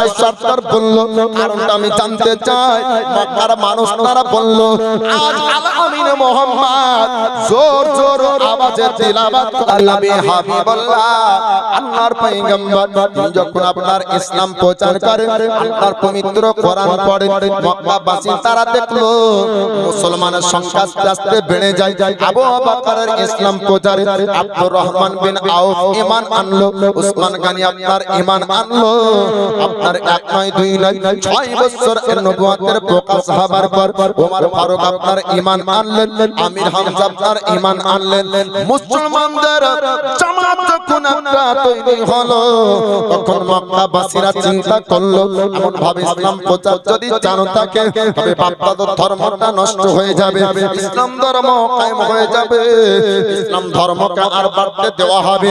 এসে সরকার বলল, কারণটা আমি জানতে চাই। মক্কার মানুষ তারা বলল, আজ আল আমিন মুহাম্মদ জোর জোর আওয়াজে তিলাওয়াত নবী হাবিবুল্লাহ আল্লাহর পয়গম্বর যখন আপনার ইসলাম প্রচার করে, আল্লাহর পবিত্র কোরআন পড়ে, মক্কাবাসী তারা দেখলো মুসলমানের সংখ্যা আস্তে আস্তে বেড়ে যায়। আবু বকরের ইসলাম প্রচারে আব্দুর রহমান বিন আউফ ঈমান আনলো, উসমান গনি আপনার ঈমান আনলো। আপনার এক নয় দুই নয় 6 বছর নবুয়তের প্রকাশ হবার পর ওমর ফারুক আপনার ঈমান আনলেন, আমির হামজা আপনার ঈমান আনলেন। মুসলমানদের জামাত যখন একটা তৈরি হলো, তখন মক্কাবাসীরা চিন্তা করলো, এমন ভাবে ইসলাম প্রচার যদি জানো থাকে তবে বাপদাদার ধর্মটা নষ্ট হয়ে যাবে, ইসলাম ধর্ম কায়েম হয়ে যাবে, ইসলাম ধর্মকে আর বাড়তে দেওয়া হবে।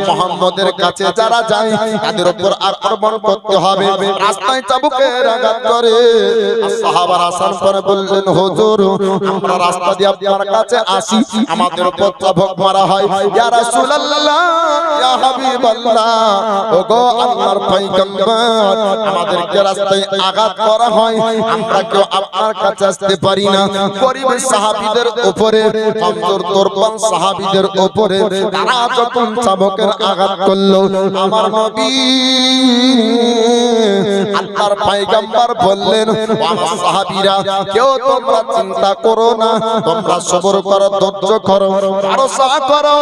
মুহাম্মদের কাছে যারা যায় তাদের উপর আক্রমণ করতে হবে। রাস্তায় চাবুকের আঘাত করে সাহাবারা আসার পরে বললেন, হুজুর আমরা রাস্তা দিয়ে আপনার কাছে আসি, আমাদের উপর চাবুক মারা হয়। ইয়া রাসূলুল্লাহ, ইয়া হাবিবাল্লাহ, ওগো আল্লাহর পয়গম্বর, আমাদেরকে রাস্তায় আঘাত করা হয়, আমরা কেউ আপনার কাছে আসতে পারি না। গরীব সাহাবীদের উপরে, কমজোর দুর্বল সাহাবীদের উপরে তারা যখন চাবুকের আঘাত করলো, আমার নবী আল্লাহর পয়গম্বর বললেন, আমার সাহাবীরা কেউ তোমরা চিন্তা করো না, তোমরা সবর করো, ধৈর্য করো, ভরসা করো,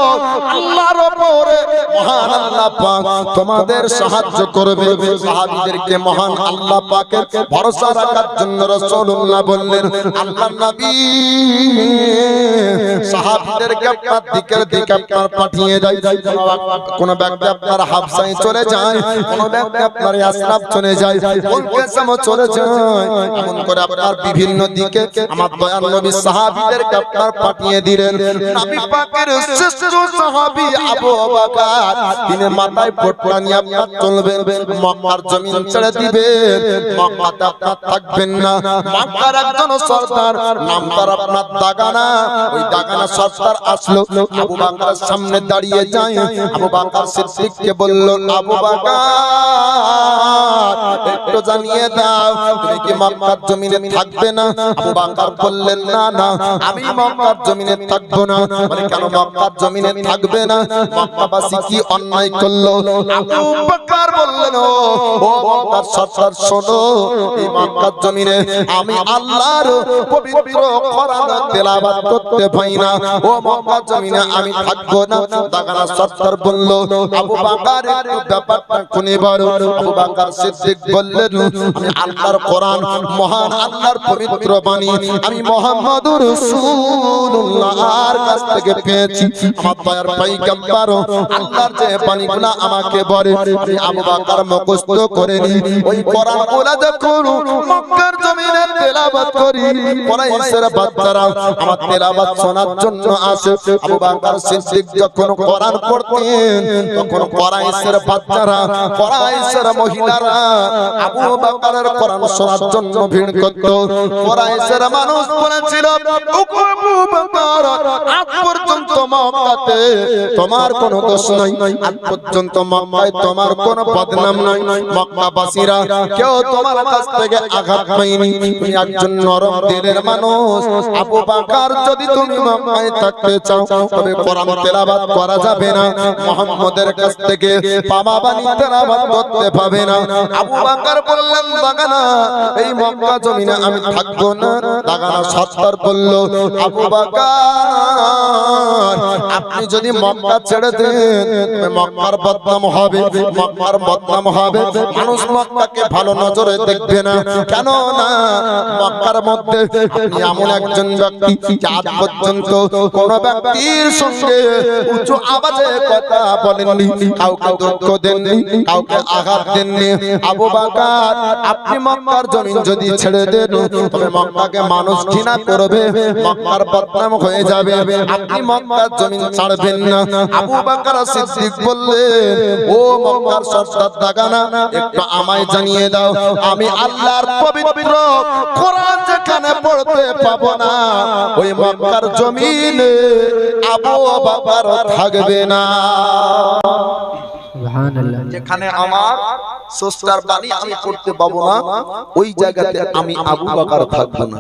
আল্লাহর উপরে মহান আল্লাহ পাক তোমাদের সাহায্য করবে। সাহাবীদেরকে মহান আল্লাহ পাকের ভরসা রাখার জন্য রাসূলুল্লাহ বললেন, আল্লাহর নবী সাহাবীদেরকে আপনার দিকের দিকে আপনার পাঠিয়ে দেয়। কোন ব্যক্তি আপনার হাবশায় চলে যায়, কোন ব্যক্তি আপনার ইয়াসরাব চলে যায়, কোন কেসমো চলে যায়, এমন করে আপনার বিভিন্ন দিকে আমার দয়াল নবী সাহাবীদেরকে আপনার পাঠিয়ে দিলেন। নবী পাকের শ্রেষ্ঠ সাহাবী আবু বকর তিনি মাথায় পট্টা নিয়ে আপনার চলবেন, মক্কার জমিন ছেড়ে দিবেন, মক্কাতে আপনার থাকবেন না। মক্কার একজন সরদার নাম তার আপনার দাগানা, ওই দাগানা সরদার আসলো, আবু বকরের সামনে দাঁড়িয়ে যায়। আবু বকর সিদ্দিককে বলল, আবু বকর একটু জানিয়ে দাও তুমি কি মক্কার জমিনে থাকবে না? আবু বকর বললেন, না না আমি মক্কার জমিনে থাকবো না। বলে কেন মক্কার জমিনে থাকবে না? মক্কাবাসী কি অন্যায় করলো? আবু বকর বললেন, ও মক্কার সরদার শোনো, এই মক্কার জমিনে আমি আল্লাহর পবিত্র কোরআন তেলাওয়াত করতে পাই না, ও মক্কার জমিনে আমি থাকবো না। দাগানা সরদার বলল, আবু বকর একটু ব্যাপারটা শুনে বলো। আবু বকর সিদ্দিক বললেন, আমি আল্লাহর কোরআন মহান আল্লাহর পবিত্র বাণী আমি মুহাম্মদুর রাসূলুল্লাহর কাছ থেকে পেয়েছি। আমার দয়ার পয়গম্বর আল্লাহর যে বাণীগুলো আমাকে বলে আমি আবু বকর মুখস্থ করে নি। ওই কোরআনগুলো যখন মক্কার জমিনে তেলাওয়াত করি, কুরাইশের বাচ্চারা আমার তেলাওয়াত শোনার জন্য আসে। আবু বকর সিদ্দিক যখন কোরআন পড়তেন, তখন কুরাইশের বাচ্চারা, কুরাইশের মহিলারা আবু বকরের কোরআন শোনার জন্য ভিড় করত। কুরাইশের মানুষ বলেছিল, ওগো আবু বকর, আজ পর্যন্ত মক্কাতে তোমার কোনো দোষ নাই, আজ পর্যন্ত মক্কায় তোমার কোনো বদনাম নাই, মক্কাবাসীরা কেউ তোমার কাছ থেকে আঘাত পায়নি, তুমি একজন নরম দিলের মানুষ। আবু বকর যদি তুমি মক্কায় থাকতে চাও তবে কোরআন তেলাওয়াত করা যাবে না, মুহাম্মদের কাছ থেকে পাবা বাণী তেলাওয়াত করতে পাবে না। আবু বকর বললেন, দাগানা এই মক্কা জমিনে আমি থাকবো না। দাগানা সরদার বলল, আবু বকর আপনি যদি মক্কা ছেড়ে দেন তবে মক্কার বদনাম হবে, মক্কার বদনাম হবে, মানুষ মক্কাকে ভালো নজরে দেখবে না। কেন না মক্কার মধ্যে আপনি এমন একজন ব্যক্তি আজ পর্যন্ত কোন ব্যক্তির সঙ্গে উচ্চ আওয়াজে কথা বলেননি, কাউকে দুঃখ দেননি, কাউকে আঘাত দেননি। আবু বকর আপনি মক্কার জমিন যদি ছেড়ে দেন তবে মক্কাকে মানুষ ঘৃণা করবে, মক্কার বদনাম হয়ে যাবে, আপনি মক্কার জমিন ছাড়বেন না। আবু বকর সিদ্দিক বললেন, ও মক্কার সরদার দাগানা একটু আমায় জানিয়ে দাও, আমি আল্লাহর পবিত্র কোরআন যেখানে পড়তে পাবো না ওই মক্কার জমিনে আবু বকর থাকবে না। সুবহানাল্লাহ। যেখানে আমার সস্তার পানি আমি করতে পাবো না, ওই জায়গাতে আমি আবু বকর থাকবো না।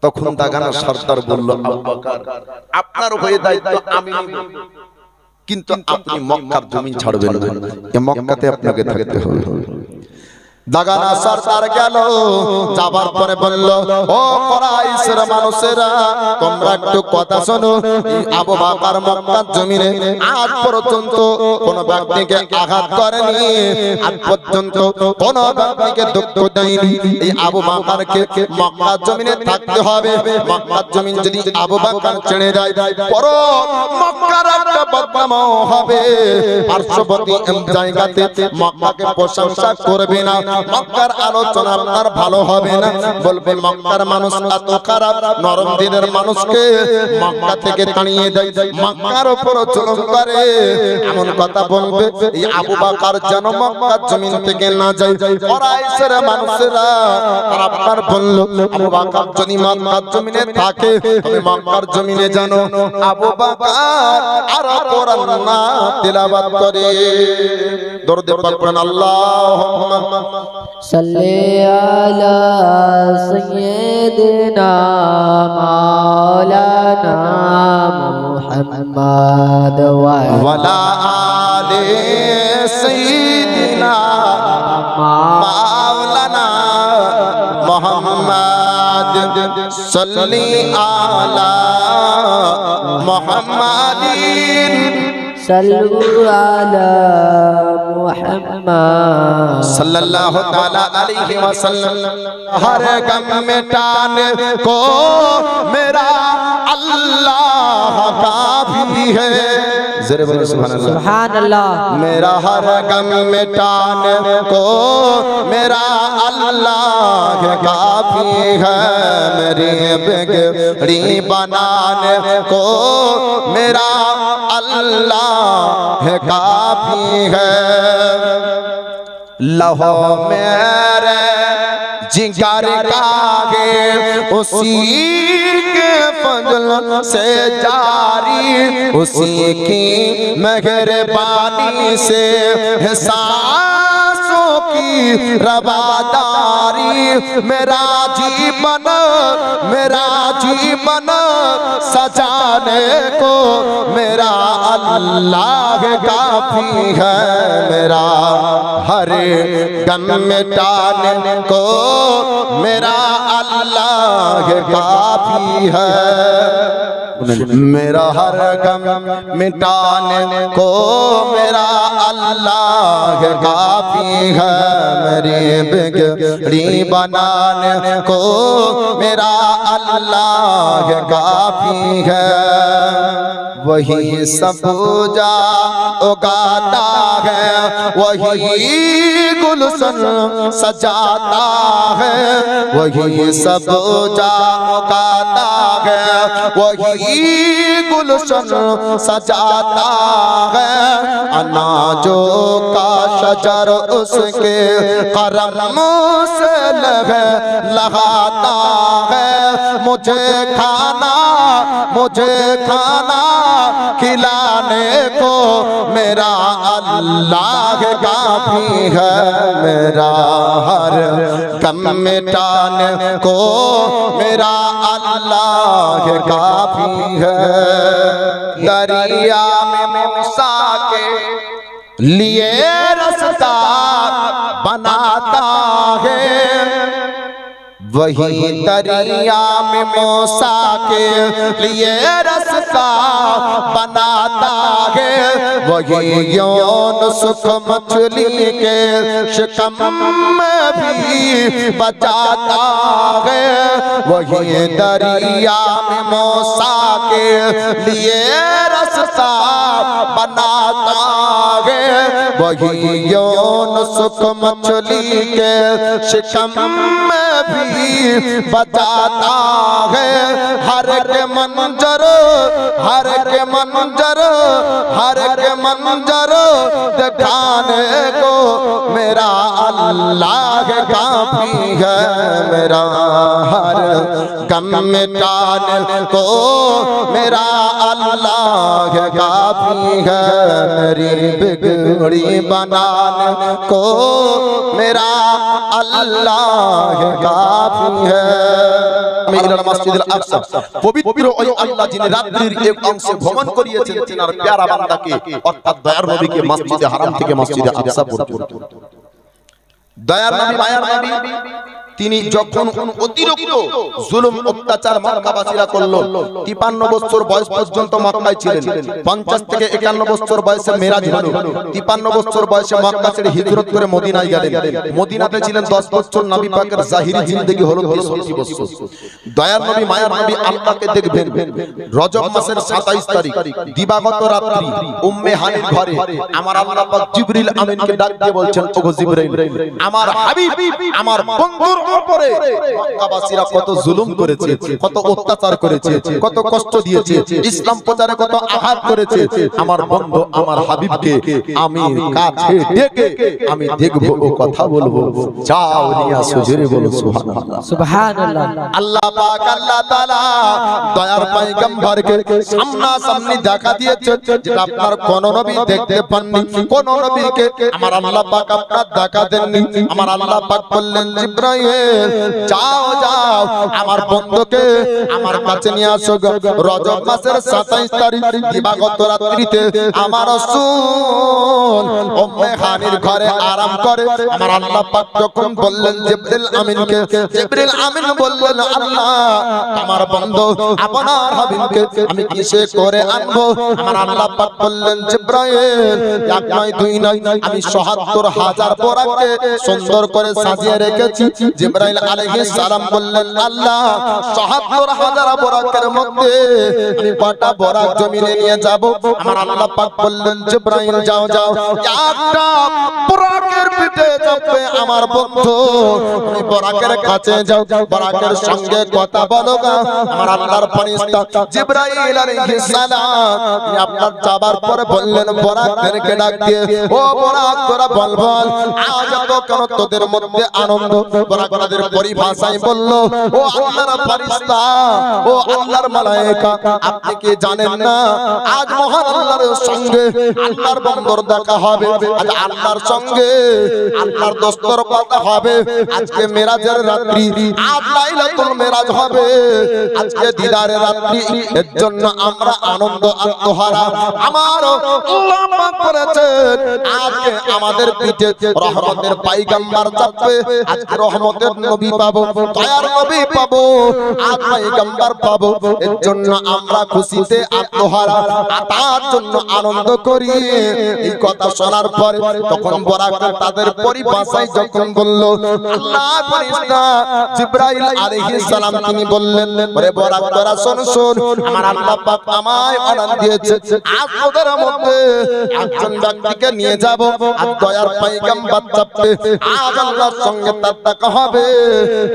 তখন দাগানা সরদার বলল, আবু বকর আপনার হয়ে দায়িত্ব আমি নিব, কিন্তু আপনি মক্কার জমি ছাড়বেন না, এই মক্কাতে আপনাকে থাকতে হবে। দাগানা সরদার গেল, যাবার পরে বলল, ও কুরাইশের মানুষেরা তোমরা একটু কথা শোনো, এই আবু বকর মক্কার জমিনে আজ পর্যন্ত কোন ব্যক্তিকে আঘাত করেনি, আজ পর্যন্ত কোন ব্যক্তিকে দুঃখ দেয়নি। এই আবু বকরকে মক্কার জমিনে থাকতে হবে। মক্কার জমিন যদি আবু বকর ছেড়ে যায়, পরো মক্কার একটা বদনাম হবে, পার্শ্ববর্তী জায়গাতে মক্কাকে প্রশংসা করবে না, মক্কার আলোচনা আপনার ভালো হবে না, বলবে মক্কার মানুষ এত খারাপ, নরম দিনের মানুষকে মক্কা থেকে তাড়িয়ে দেয়, মক্কার উপর জুলুম করে, এমন কথা বলবে। এই আবু বকর যেন মক্কার জমিন থেকে না যায়। কুরাইশের মানুষেরা আর আপনার বলল, আবু বকর যদি মক্কার জমিনে থাকে, তবে মক্কার জমিনে জানো আবু বকর আর কোরআন না তেলাওয়াত করে। দরুদ পাক পড়েন, আল্লাহুম্মা সাল্লি আলা সাইয়্যিদিনা মাওলানা মুহাম্মদ ওয়ালা আলি সাইয়্যিদিনা মাওলানা মুহাম্মদ সাল্লি আলা মুহাম্মাদিন সাল্লু আলা মুহাম্মদ सल्लल्लाहु ताला अलैहि वसल्लम। हर गम मिटाने को मेरा अल्लाह काफी है। ज़रा बोलो सुभान अल्लाह। सुभान अल्लाह। मेरा हर गम मिटाने को मेरा अल्लाह काफी है, मेरी बिगड़ी बनाने को मेरा अल्लाह काफी है। लहो मेरे जिगर का है उसी के फजल से जारी, उसी की मेहरबानी से सांसों की रवादारी, मेरा जीवन सजाने को मेरा अल्लाह काफी है, मेरा हर गम मिटाने को मेरा अल्लाह काफी है, मेरा हर गम मिटाने को मेरा अल्लाह काफी है, मेरी बिगड़ी बनाने को मेरा अल्लाह काफी है। वही सब जा उगाता है, वही गुलशन सजाता है, वही सब जा उगाता है, वही गुलशन सजाता है। अनाजों का शजर उसके करम से लगाता है, मुझे खाना खिलाने को मेरा अल्लाह काफी है, मेरा हर गम मिटाने को मेरा अल्लाह काफी है। दरिया में मूसा के लिए रास्ता बनाता है, वही दरिया में मूसा के लिए रास्ता बनाता है, वही यूनुस को मछली के शिकम में भी बचाता है, वही दरिया में मूसा के लिए रास्ता बनाता है, वही यूनुस को मछली के शिकम में भी बचाता है। हर के मंजर हर के मंजर हर के मंजर दिखाने को मेरा अल्लाह काफी है। मेरा हर गम मिटाने को मेरा अल्लाह काफी है। मेरी बिगड़ी बनाने को मेरा अल्लाह काफी है। মেদিনার মসজিদুল আকসা পবিত্র ওই আল্লাহ যিনি রাত্রির এক অংশে ভ্রমণ করিয়েছেন তিনার প্যারা বান্দাকে অর্থাৎ দয়ার নবীকে মসজিদে হারাম থেকে মসজিদে আকসা পর্যন্ত দয়ার নবী মায়ার নবী তিনি যখন অতিরিক্ত জুলুম অত্যাচার মক্কাবাসীরা করলো 53 বছর বয়স পর্যন্ত মক্কায় ছিলেন। 50 থেকে 51 বছর বয়সে মেরাজ হলো। 53 বছর বয়সে মক্কা ছেড়ে হিজরত করে মদিনায় গেলেন। মদিনাতে ছিলেন 10 বছর। নবী পাকের জাহিরি জিন্দেগি হলো 63 বছর। দয়ার নবী মায়ার নবী আল্লাহকে দেখবেন রজব মাসের 27 তারিখ দিবাগত রাত্রি উম্মে হানির ঘরে আমার আল্লাহ পাক জিবরিল আমিনকে ডাক দিয়ে বলছেন, ওগো জিবরাইল, আমার হাবিব আমার বন্ধুর উপরে মক্কাবাসীরা কত জুলুম করেছে, কত অত্যাচার করেছে, কত কষ্ট দিয়েছে, ইসলাম প্রচারে কত আঘাত করেছে। আমার বন্ধু আমার হাবিবকে আমি কাছে ডেকে আমি দেখবো, ও কথা বলবো। যাও নিয়ে আসো, জোরে বলো সুবহানাল্লাহ। সুবহানাল্লাহ। আল্লাহ পাক আল্লাহ তাআলা দয়ার পয়গম্বরকে সামনাসামনি দেখা দিয়েছে, যেটা আপনার কোন নবী দেখতে পাননি। কোন নবীকে আমার আল্লাহ পাক আপনার দেখা দেননি। আমার আল্লাহ পাক বললেন, জিবরাইল যাও যাও আমার বন্ধুকে আমার কাছে নিয়ে আসো। রজব মাসের 27 তারিখ দিবাগত রাত্রিতে আমার রাসূল উম্মে হানির ঘরে আরাম করে। আমার আল্লাহ পাক যখন বললেন জিবরিল আমিনকে, জিবরিল আমিন বললেন, আল্লাহ আমার বন্ধু আপনার হাবিবকে আমি কিসে করে আনবো? আমার আল্লাহ পাক বললেন, জিবরাইল এক নয় দুই নয়, আমি ৭৭,০০০ বোরাককে সুন্দর করে সাজিয়ে রেখেছি। জিবরাইল আলাইহিস সালাম বললেন, আল্লাহ ৭৭,০০০ বোরাকের মধ্যে আমি কটা বোরাক জমিনে নিয়ে যাব? আমার আল্লাহ পাক বললেন, জিবরাইল যাও যাও, একটা বোরাকের পিঠে চাপবে আমার বন্ধু, তুমি বোরাকের কাছে যাও, বোরাকের সঙ্গে কথা বলো গা। আমার আল্লাহর ফেরেশতা জিবরাইল আলাইহিস সালাম আপনার যাবার পরে বললেন বোরাকদেরকে ডাক দিয়ে, ও বোরাক তোরা বল বল, আজ তো কেন তোদের মধ্যে আনন্দ? বোরাকদের পরিভাষায় বলল, ও আল্লাহর ফেরেশতা, ও আল্লাহর মালায়েকা, আপনি কি জানেন না আজ মহান আল্লাহর সঙ্গে আল্লাহর বন্দর দেখা হবে, আজ আল্লাহর সঙ্গে আল্লাহর দস্তর কথা হবে। আজকে মেরাজের রাত্রি, আজ লাইলাতুল মেরাজ হবে, আজকে দিদারের রাত্রি। এর জন্য আমরা আনন্দ আত্মহারা। আমার আল্লাহ পাক করেছেন আজকে আমাদের পিঠে রহমতের পয়গম্বর চাপবে। আজকে রহমতের নবী পাবো, দয়ার নবী পাবো, আজ পয়গম্বর পাবো। এর জন্য আমরা খুশিতে আত্মহারা, তার জন্য আনন্দ করি। এই কথা শোনার পরে তখন বোরাক তাদের পরিভাষায় যখন বলল, আল্লাহ ফেরেশতা জিবরাইল আলাইহিস সালাম তিনি বললেন, ওরে বোরাক তোরা শোন শোন, আমার আল্লাহ পাক আমায় অর্ডার দিয়েছে আজ তোদের মধ্যে একজন ব্যক্তিকে নিয়ে যাব। আজ দয়ার পয়গম্বর চাপবে, আজ আল্লাহর সঙ্গে তার দেখা হবে,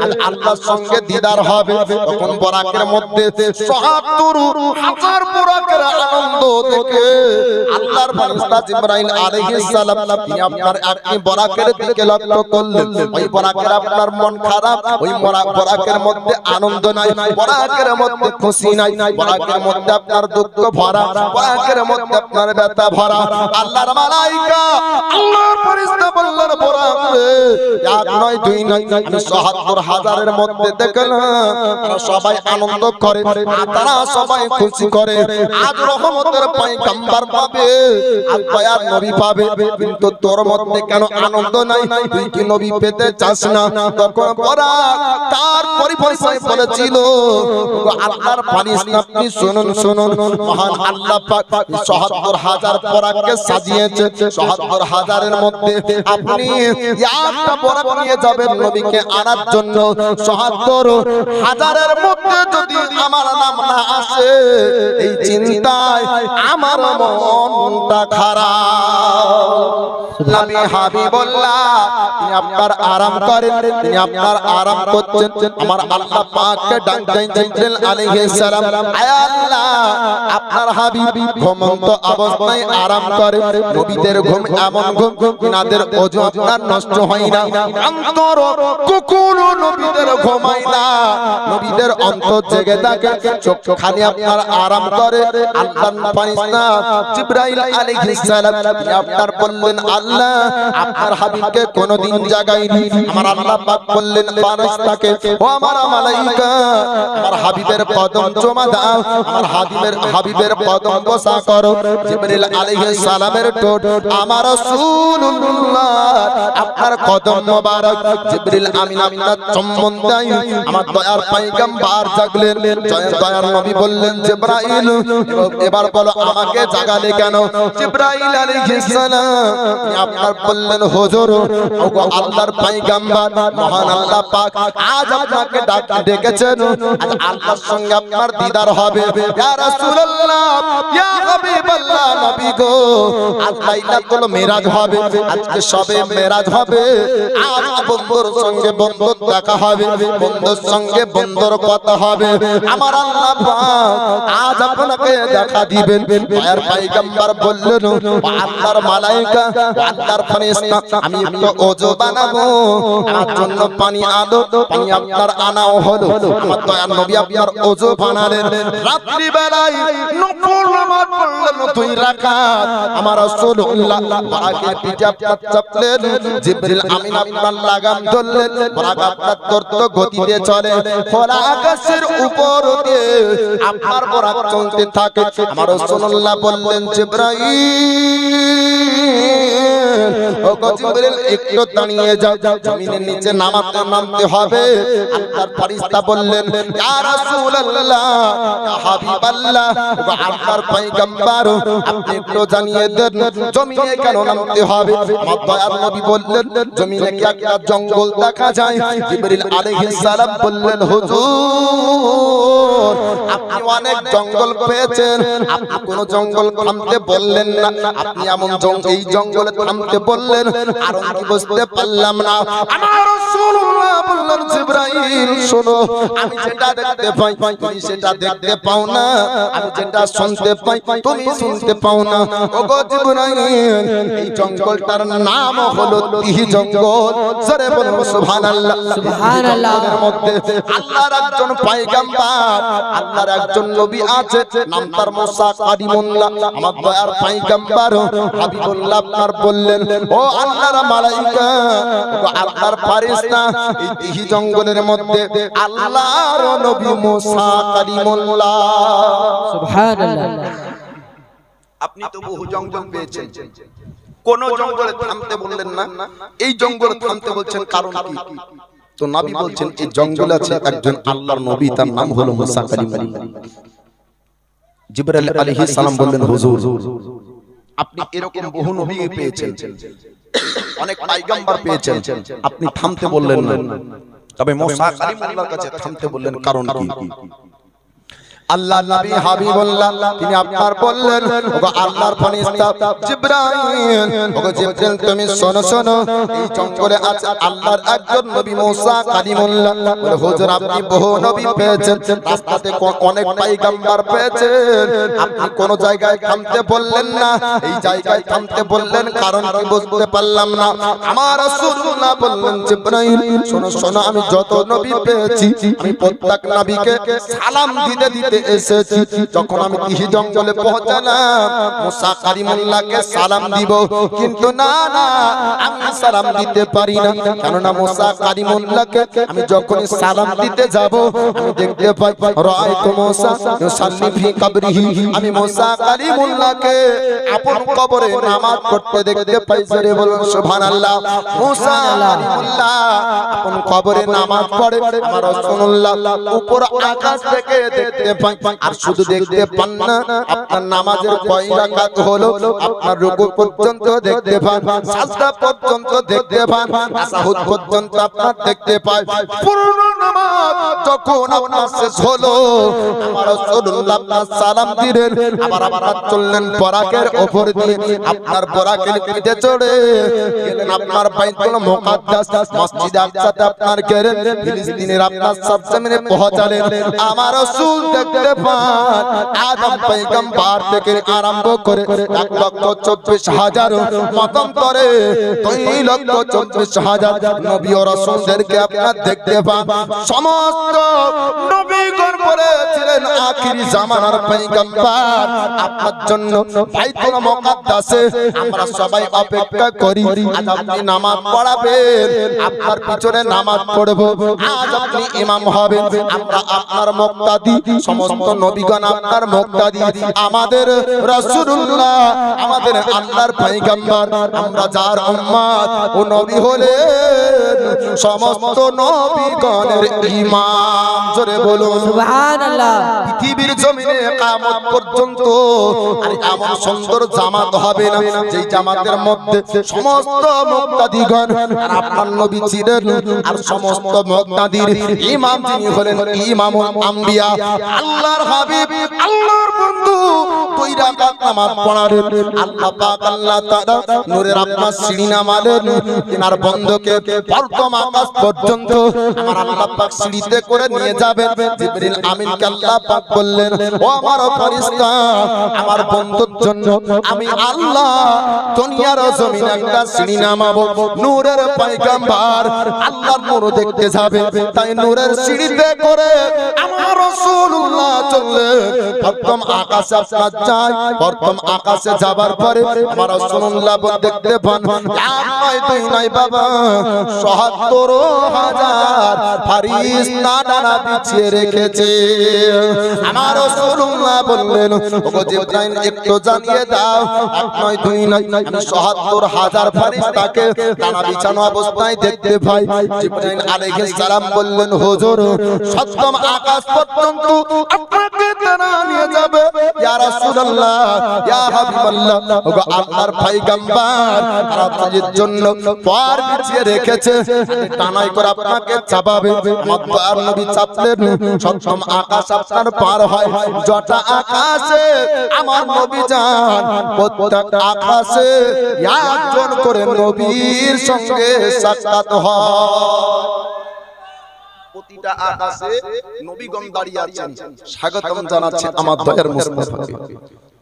আজ আল্লাহর সঙ্গে দিদার হবে। তখন বোরাকের মধ্যে ৭৭,০০০ বোরাকের আনন্দ দেখে আল্লাহর ফেরেশতা জিবরাইল আলাইহিস সালাম তিনি আপনার আপনি বোরাকের দিকে লক্ষ্য করলেন। ওই বোরাকের আপনার মন খারাপ, ওই বোরাকের মধ্যে আনন্দ নাই, বোরাকের মধ্যে খুশি নাই, বোরাকের মধ্যে আপনার দুঃখ ভরা, বোরাকের মধ্যে আপনার ব্যথা ভরা। আল্লাহর মালায়েকা আল্লাহর ফেরেশতা বললেন, বোরাক রে এক নয় দুই নয়, আমি ৭৭,০০০ মধ্যে দেখলাম তারা সবাই আনন্দ করে, তারা সবাই খুশি করে। আজ রহমতের পয়গম্বর পাবে, আজ দয়ার নবী পাবে, কিন্তু তোর মধ্যে কেন আনন্দ নাই? তুই কি নবী পেতে চাস না? তখন বোরাক তার পরিভাষায় বলেছিল, আল্লাহর ফেরেশতা আপনি শুনুন শুনুন, মহান আল্লাহ পাক ৭৭,০০০ বোরাককে সাজিয়েছে। ৭৭,০০০ এর মধ্যে আপনি একটা বোরাক নিয়ে যাবেন, নবীকে ডেকে আনার জন্য ৭০,০০০-এর মধ্যে যদি আমার নাম না আসে, এই চিন্তায় আমার মনটা খারাপ। নবী হাবিবুল্লাহ তিনি আপনার আরাম করেন, তিনি আপনার আরাম করছেন। আমার আল্লাহ পাককে ডাকতেন জিবরিল আলাইহিস সালাম, আয় আল্লাহ আপনার হাবিব ঘুমন্ত অবস্থায় আরাম করে। নবীদের ঘুম এমন ঘুম ইনাদের ওযু আপনার নষ্ট হয় না, অন্তর কখনো নবীদের ঘুমায় না, নবীদের অন্তর জেগে থাকে, চোখ খালি আপনার আরাম করে। আল্লাহর ফেরেশতা জিবরাইল আলাইহিস সালাম আপনার বললেন আল্লাহ আপনার হাবিবকে কোনদিন জাগাইনি। আমার আল্লাহ পাক বললেন ফেরেশতাকে, ও আমার মালাইকা আমার হাবিবের কদম চুমা দাও, আমার হাবিবের কদম বসা করো। জিবরিল আলাইহিস সালামের ঠোঁট আমার রাসূলুল্লাহ আপনার কদম মোবারক। জিবরিল আমিন আপনার চুম্বন দেয়, আমার দয়ার পয়গম্বর জাগলেন। দয়ার নবী বললেন জিবরাইল এবার বলো আমাকে জাগালে কেন? জিবরাইল আলাইহিস সালাম আপনার বললেন হুজুর ওগো আল্লাহর পয়গম্বর মহান আল্লাহ পাক আজ আপনাকে ডেকেছেন, আজ আল্লাহর সঙ্গে আপনার দিদার হবে। ইয়া রাসূলুল্লাহ ইয়া হাবিবাল্লাহ নবী গো আজ লাইলাতুল মিরাজ হবে, আজকে সবে মিরাজ হবে, আজ বন্ধুর সঙ্গে বন্ধুর দেখা হবে, বন্ধুর সঙ্গে বন্ধুর কথা হবে। আমার আল্লাহ পাক আজ আপনাকে দেখা দিবেন। দয়ার পয়গম্বর বললেন আল্লাহর মালায়েকা আল্লাহর ফেরেশতা আমি একটু ওযু বানাবো, আমার জন্য পানি আনো। পানি আপনার আনাও হলো, আমার দয়ার নবী আপনার ওযু বানালেন। রাত্রি বেলায় নফল নামাজ পড়লেন 2 রাকাত। আমার রাসূলুল্লাহ বারাকের পিঠে আপনার চাপলেন, জিবরিল আমিন আপনার লাগাম ধরলেন, বারাক আপনার দ্রুত গতিতে চলে, খোলা আকাশের উপর দিয়ে আপনার বারাক চলতে থাকে। আমার রাসূলুল্লাহ বললেন জিবরাইল ও জিবরিল একটু দাঁড়িয়ে যাও, জমিনের নিচে নামতে হবে। আল্লাহর ফেরেশতা বললেন ইয়া রাসূলুল্লাহ ইয়া হাবিবাল্লাহ ও আল্লাহর পয়গম্বর আপনি একটু জানিয়ে দেন জমিনে কেন নামতে হবে? আমার দয়ার নবী বললেন জমিনে কি একটা জঙ্গল দেখা যায়? জিবরিল আলাইহিস সালাম বললেন হুজুর আপনি অনেক জঙ্গল পেয়েছেন, আপনি কোন জঙ্গল থামতে বললেন না, আপনি এমন এই জঙ্গলে থামতে বললেন আর কি বুঝতে পারলাম না। আমার রাসূলুল্লাহ বললেন জিবরাইল শোনো, আমি যেটা দেখতে পাই তুমি সেটা দেখতে পাও না, আমি যেটা শুনতে পাই তুমি শুনতে পাও না। ওগো জিবরাইল এই জঙ্গলটার নাম হলো তিহি জঙ্গল। জোরে বলুন সুবহানাল্লাহ। সুবহানাল্লাহ। এর মধ্যে আল্লাহর একজন পয়গম্বর আল্লাহর একজন নবী আছে, নাম তার মুসা কালিমুল্লাহ। আমার দয়ার পয়গম্বর হাবিবুল্লাহ আপনার বললেন ও আল্লাহর মালাইকা ও আল্লাহর ফেরেশতা এই তিহি জঙ্গলের মধ্যে আল্লাহর নবী মুসা কালিমুল্লাহ। সুবহানাল্লাহ। আপনি তো বহু জঙ্গল পেয়েছেন, কোন জঙ্গলে থামতে বললেন না, এই জঙ্গলে থামতে বলছেন কারণ কি? তো নবী বলছেন এই জঙ্গলে আছে একজন আল্লাহর নবী, তার নাম হলো মুসা কালিমুল্লাহ। জিবরাইল আলাইহিস সালাম বললেন হুজুর আপনি এরকম বহু নবী পেয়েছেন, অনেক পয়গম্বর পেয়েছেন, আপনি থামতে বললেন না, তবে মুসা কালিমুল্লাহর কাছে থামতে বললেন কারণ কি? আল্লাহ নবী হাবিবুল্লাহ তিনি আপনার বললেন ওগো আল্লাহর ফেরেশতা জিবরাইল, ওগো জিবরাইল তুমি শোনো শোনো, এই জঙ্গলে আছে আল্লাহর একজন নবী মুসা কালিমুল্লাহ। বলে হুজুর আপনি বহু নবী পেয়েছেন, রাস্তাতে অনেক পয়গম্বর পেয়েছেন, আপনি কোন জায়গায় থামতে বললেন না, এই জায়গায় থামতে বললেন কারণ কি বুঝতে পারলাম না। আমার রাসূলুল্লাহ বললেন জিবরাইল শোনো শোনো, আমি যত নবী পেয়েছি আমি প্রত্যেক নবীকে সালাম দিতে দিতে এসেছি। যখন আমি তিহি জঙ্গলে পৌঁছালাম মুসা কালিমুল্লাহকে সালাম দিব, কিন্তু না না আমি সালাম দিতে পারি না, কেননা মুসা কালিমুল্লাহকে আমি যখন সালাম দিতে যাব আমি দেখতে পাই রাআইতু মুসা ইউসাল্লি ফি কবরিহি, আমি মুসা কালিমুল্লাহকে আপন কবরে নামাজ পড়তে দেখতে পাই। জোরে বলুন সুবহানাল্লাহ। মুসা কালিমুল্লাহ কোন কবরে নামাজ পড়ে আমার রাসূলুল্লাহ উপর আকাশ থেকে দেখতে পান আর শুধু দেখতে পান না আপনার নামাজের কয় রাকাত হলো আপনার রুকু পর্যন্ত দেখতে পান সাজদা পর্যন্ত দেখতে পান তাসাহুদ পর্যন্ত আপনার দেখতে পায় পূর্ণ নামাজ যখন আপনার শেষ হলো আমার রাসূলুল্লাহ আপনার সালাম দিলেন আবার আপনার চললেন বরাকের উপর দিয়ে আপনার বরাকের পিঠে চড়ে গেলেন আপনার বাইতুল মুকাদ্দাস মসজিদে আকসাতে আপনার গেলেন ফিলিস্তিনের আপনার সরজমিনে পৌঁছালেন আমার রাসূল দেখতে পান আদম পয়গম্বর থেকে আরম্ভ করে 1,24,000 মতান্তরে 2,24,000 নবী ও রাসূলদেরকে আপনার দেখতে পান সমস্ত নবীগণ বলেছিলেন আখিরি জামানার পয়গম্বর আপনার জন্য বাইতুল মুকাদ্দাসে আমরা সবাই অপেক্ষা করি আজ আপনি নামাজ পড়াবেন আপনার পিছনে নামাজ পড়ব আজ আপনি ইমাম হবেন আমরা আপনার মুক্তাদি সমস্ত নবীগণ আপনার মুক্তাদি আমাদের রাসূলুল্লাহ আমাদের আল্লাহর পয়গম্বর আমরা যার উম্মত ও নবী হলেন সমস্ত নবীগণের ইমাম জোরে বলুন সুবহানাল্লাহ। পৃথিবীর জমিনে কিয়ামত পর্যন্ত আর এমন সুন্দর জামাত হবে না যেই জামাতের মধ্যে সমস্ত মুক্তাদিগণ আর আপনার নবী ছিলেন আর সমস্ত মুক্তাদির ইমাম যিনি হলেন ইমামুল আম্বিয়া আল্লাহর হাবিব আল্লাহর বন্ধু দুই রাকাত নামাজ পড়ালেন আল্লাহ পাক আল্লাহ তাআলা নূরের আপনার সিঁড়ি নামালেন তিনার বন্ধুকে প্রথম আকাশ পর্যন্ত আমার আল্লাহ পাক সিঁড়িতে করে নিয়ে যাবেন জিবরিল আমিনকে আল্লাহ পাক বললেন ও আমার ফেরেশতা আমার বন্ধুর জন্য আমি আল্লাহ দুনিয়ার জমিনে একটা সিঁড়ি নামাবো নূরের পয়গম্বর আল্লাহর নূর দেখতে যাবে তাই নূরের সিঁড়িতে করে আমার রাসূলুল্লাহ চললেন প্রথম আকাশে আপনার যায় প্রথম আকাশে যাবার পরে আমার রাসূলুল্লাহ দেখতে পান এক নয় দুই নয় বাবা ৭৭,০০০ ফেরেশতা ডানা বিছিয়ে রেখেছে আমার রাসূলুল্লাহ বললেন ওগো জিবরাইল একটু জানিয়ে দাও এক নয় দুই নয় আমি ৭৭,০০০ ফেরেশতাকে ডানা বিছানো অবস্থায় দেখতে পাই জিবরাইল আলাইহিস সালাম বললেন হুজুর সপ্তম আকাশ পর্যন্ত আপনাকে ডানা নিয়ে যাবে ইয়া রাসূলুল্লাহ ইয়া হাবিবাল্লাহ ওগো আল্লাহর পয়গম্বর আপনাদের জন্য পার বিছিয়ে রেখেছে টানাই করে আপনাকে চাপাবে আমার নবী চাপলেন সপ্তম আকাশ আপনার পার হয় যটা আকাশে আমার নবী যান প্রত্যেক আকাশে একজন করে নবীর সঙ্গে সাক্ষাৎ হয় প্রতিটা আকাশে নবীগণ দাঁড়িয়ে আছেন স্বাগতম জানাচ্ছেন আমার দয়ার মুস্তাফাকে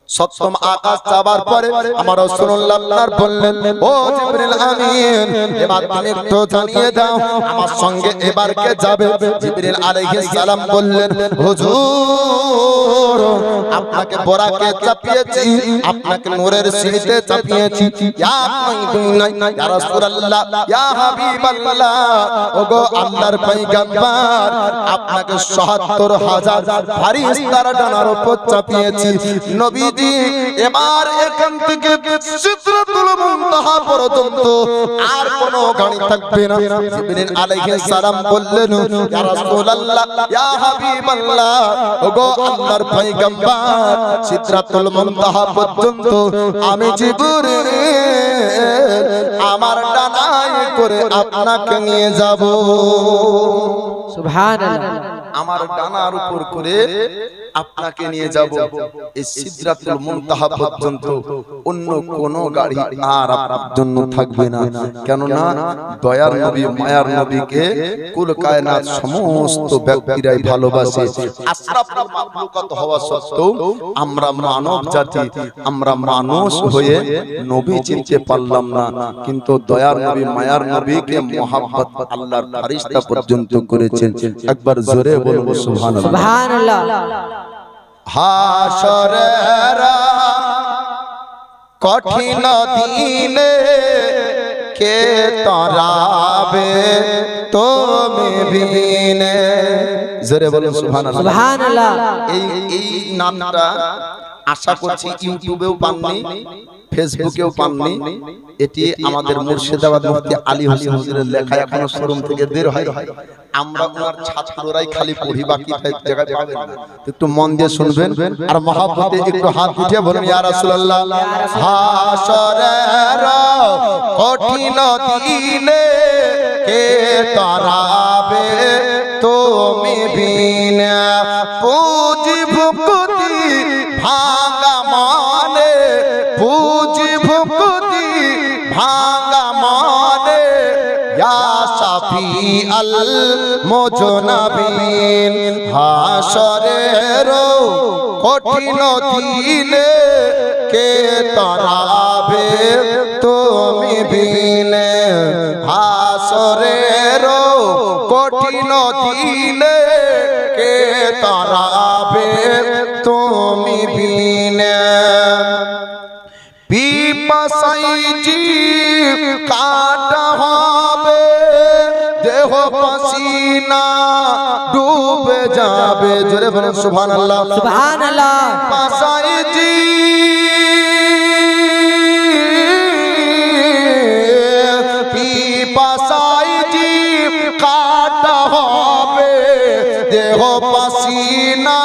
সপ্তম আকাশ যাবার পরে আমার রাসূলুল্লাহ আপনার বললেন ও জিবরিল আমিন এবার তুমি একটু জানিয়ে দাও আমার সঙ্গে এবার কে যাবে জিবরিল আলাইহিস সালাম বললেন হুজুর আপনাকে বোরাকে চাপিয়েছি আপনাকে নূরের সিঁড়িতে চাপিয়েছি ইয়া ইয়া রাসূলুল্লাহ ইয়া হাবিবাল্লাহ ওগো আল্লাহর পয়গম্বর আপনাকে ৭৭,০০০ ফেরেশতার ডানার উপর চাপিয়েছি নবী এবার এখান থেকে সিদরাতুল মুনতাহা পর্যন্ত আর কোনো গাড়ি থাকবে না জিবরিল আলাইহিস সালাম বললেন ইয়া রাসূলুল্লাহ ইয়া হাবিবাল্লাহ ওগো আল্লাহর পয়গম্বর সিদরাতুল মুনতাহা পর্যন্ত আমি জিবরিল আমার ডানায় করে আপনাকে নিয়ে যাব সুবহানাল্লাহ। আমার ডানার উপর করে আপনাকে নিয়ে যাব এই সিদরাতুল মুনতাহা পর্যন্ত অন্য কোন গাড়ি আর আপনার জন্য থাকবে না কেন না দয়ার নবী মায়ার নবীকে কুল কায়নাত সমস্ত ব্যক্তিরাই ভালোবাসে আশরাফুল মাখলুকাত হওয়া সত্ত্বেও আমরা মানব জাতি আমরা মানুষ হয়ে নবী চিনতে পারলাম না কিন্তু দয়ার নবী মায়ার নবীকে মহব্বত আল্লাহর ফেরেশতা পর্যন্ত করেছেন একবার জোরে বলবো সুবহানাল্লাহ সুবহানাল্লাহ। হাসরের কঠিন দিনে কে তরাবে তুমি বিনে জোরে বলুন সুবহানাল্লাহ সুবহানাল্লাহ। এই নামটা আশা করছি ইউটিউবেও পাননি ফেসবুকেও পাননি, এটি আমাদের মুর্শিদাবাদ মুফতি আলী হোসেন হুজুরের লেখা, এখনো শোরুম থেকে বের হয়। আমরা ওনার ছাত্ররাই খালি পড়ি, বাকি জায়গায় পাবেন না। একটু মন দিয়ে শুনবেন আর মহব্বতে একটু হাত উঠিয়ে বলুন ইয়া রাসূলুল্লাহ। হাসরের কঠিন দিনে কে তারাবে তুমি বিনা, পুঁজি ভুক্তি ভাঙা মানে, পুঁজি ভুক্তি ভাঙা মানে, ইয়া শাফি আল মুজনাবিন। হাসরের কঠিন দিনে কে তারাবে তুমি বিনে, হাসরের কঠিন দিনে কে তারাবে তুমি বিনে। পিপাসাই জীব কাটা হবে, দেহ পাসিনা ডুবে যাবে। জোরে বলুন সুবহানাল্লাহ। সুবহানাল্লাহ। পিপাসাই জীব কাটা হবে, দেহ পাসিনা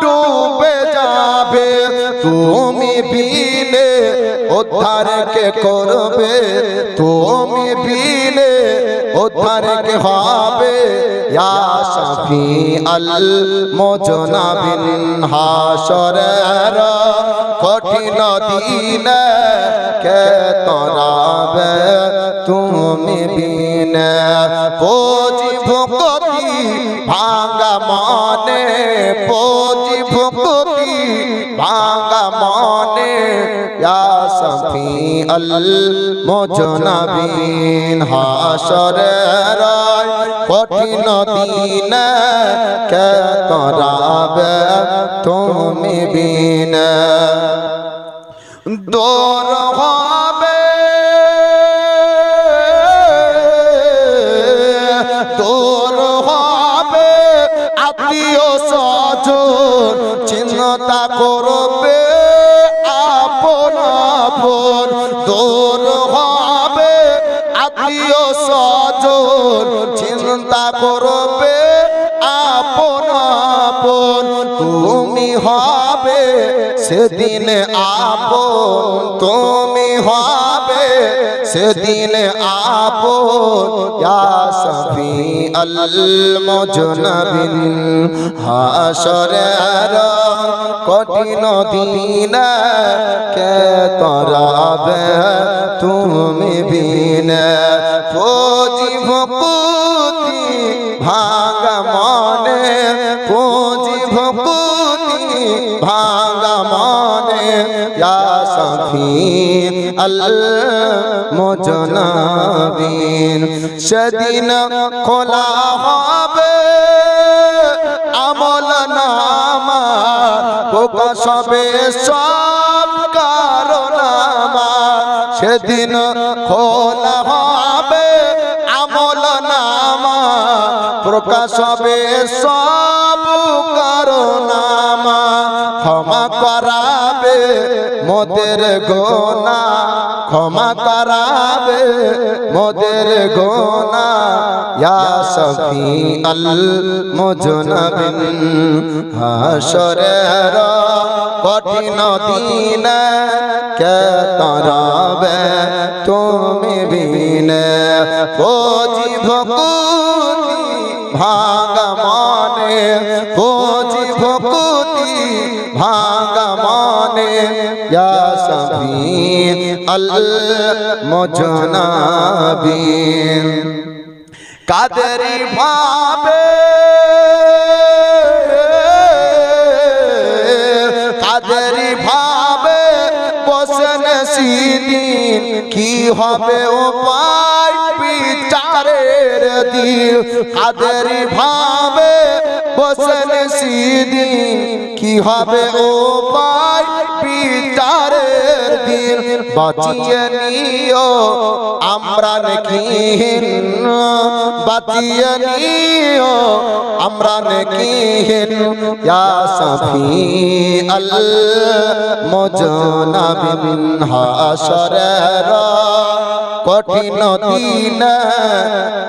ডুবে যাবে। তুমি বিনে উদ্ধার কে করবে, তুমি বিনে উদ্ধার কে হবে, ইয়া শাফি আল মুজনাবিন। হাসরের কঠিন দিনে কে তরাবে তুমি বিনে, পুঁজি ভুক্তি ভাঙা মানে, পুঁজি ভুক্তি ভাঙা মানে, ইয়া শাফি আল মুজনাবিন। হাসরের কঠিন দিনে কে তরাবে তুমি বিনে, দূর হবে দূর হবে আত্মীয় স্বজন, চিন্তা করবে আপন আপন। দূর হবে আত্মীয় স্বজন, চিন্তা করবে আপন আপন। তুমি হবে সেদিন আপন, তুমি হবে সেদিন আপন, ইয়া শাফি আল মুজনাবিন। হাসরের কঠিন দিনে কে তরাবে তুমি বিনে, পুঁজি ভুক্তি ভাঙা মানে, পুঁজি ভুক্তি ভাঙা মানে, ইয়া শাফি আল মুজনাবিন। সেদিন খোলা হবে আমল নামা, প্রকাশ হবে সব কারনামা। সেদিন খোলা হবে আমল নামা, প্রকাশ হবে সব কারনামা। ক্ষমা করাবে মোদের গুনাহ, ক্ষমা করাবে মোদের গুনাহ, ইয়া শাফি আল মুজনাবিন। হাসরের কঠিন দিনে কে তরাবে তুমি বিনে, পুঁজি ভুক্তি ভাঙা মানে, পুঁজি ভুক্তি ভাঙা মানে, ইয়া শাফি আল মুজনাবিন। কাদেরি ভাবে কাদেরি ভাবে বসেন সেদিন, কি হবে উপায় বিচারের দিন। কাদেরি ভাবে বসেন সেদিন, কি হবে উপায় বিচারের দিন। বাঁচিয়ে নিও আমরা নেকিহীন বাঁচিয়ে নিও আমরা নেকিহীন ইয়া শাফিআল মুজনাবিন হাশরের কঠিন দিনে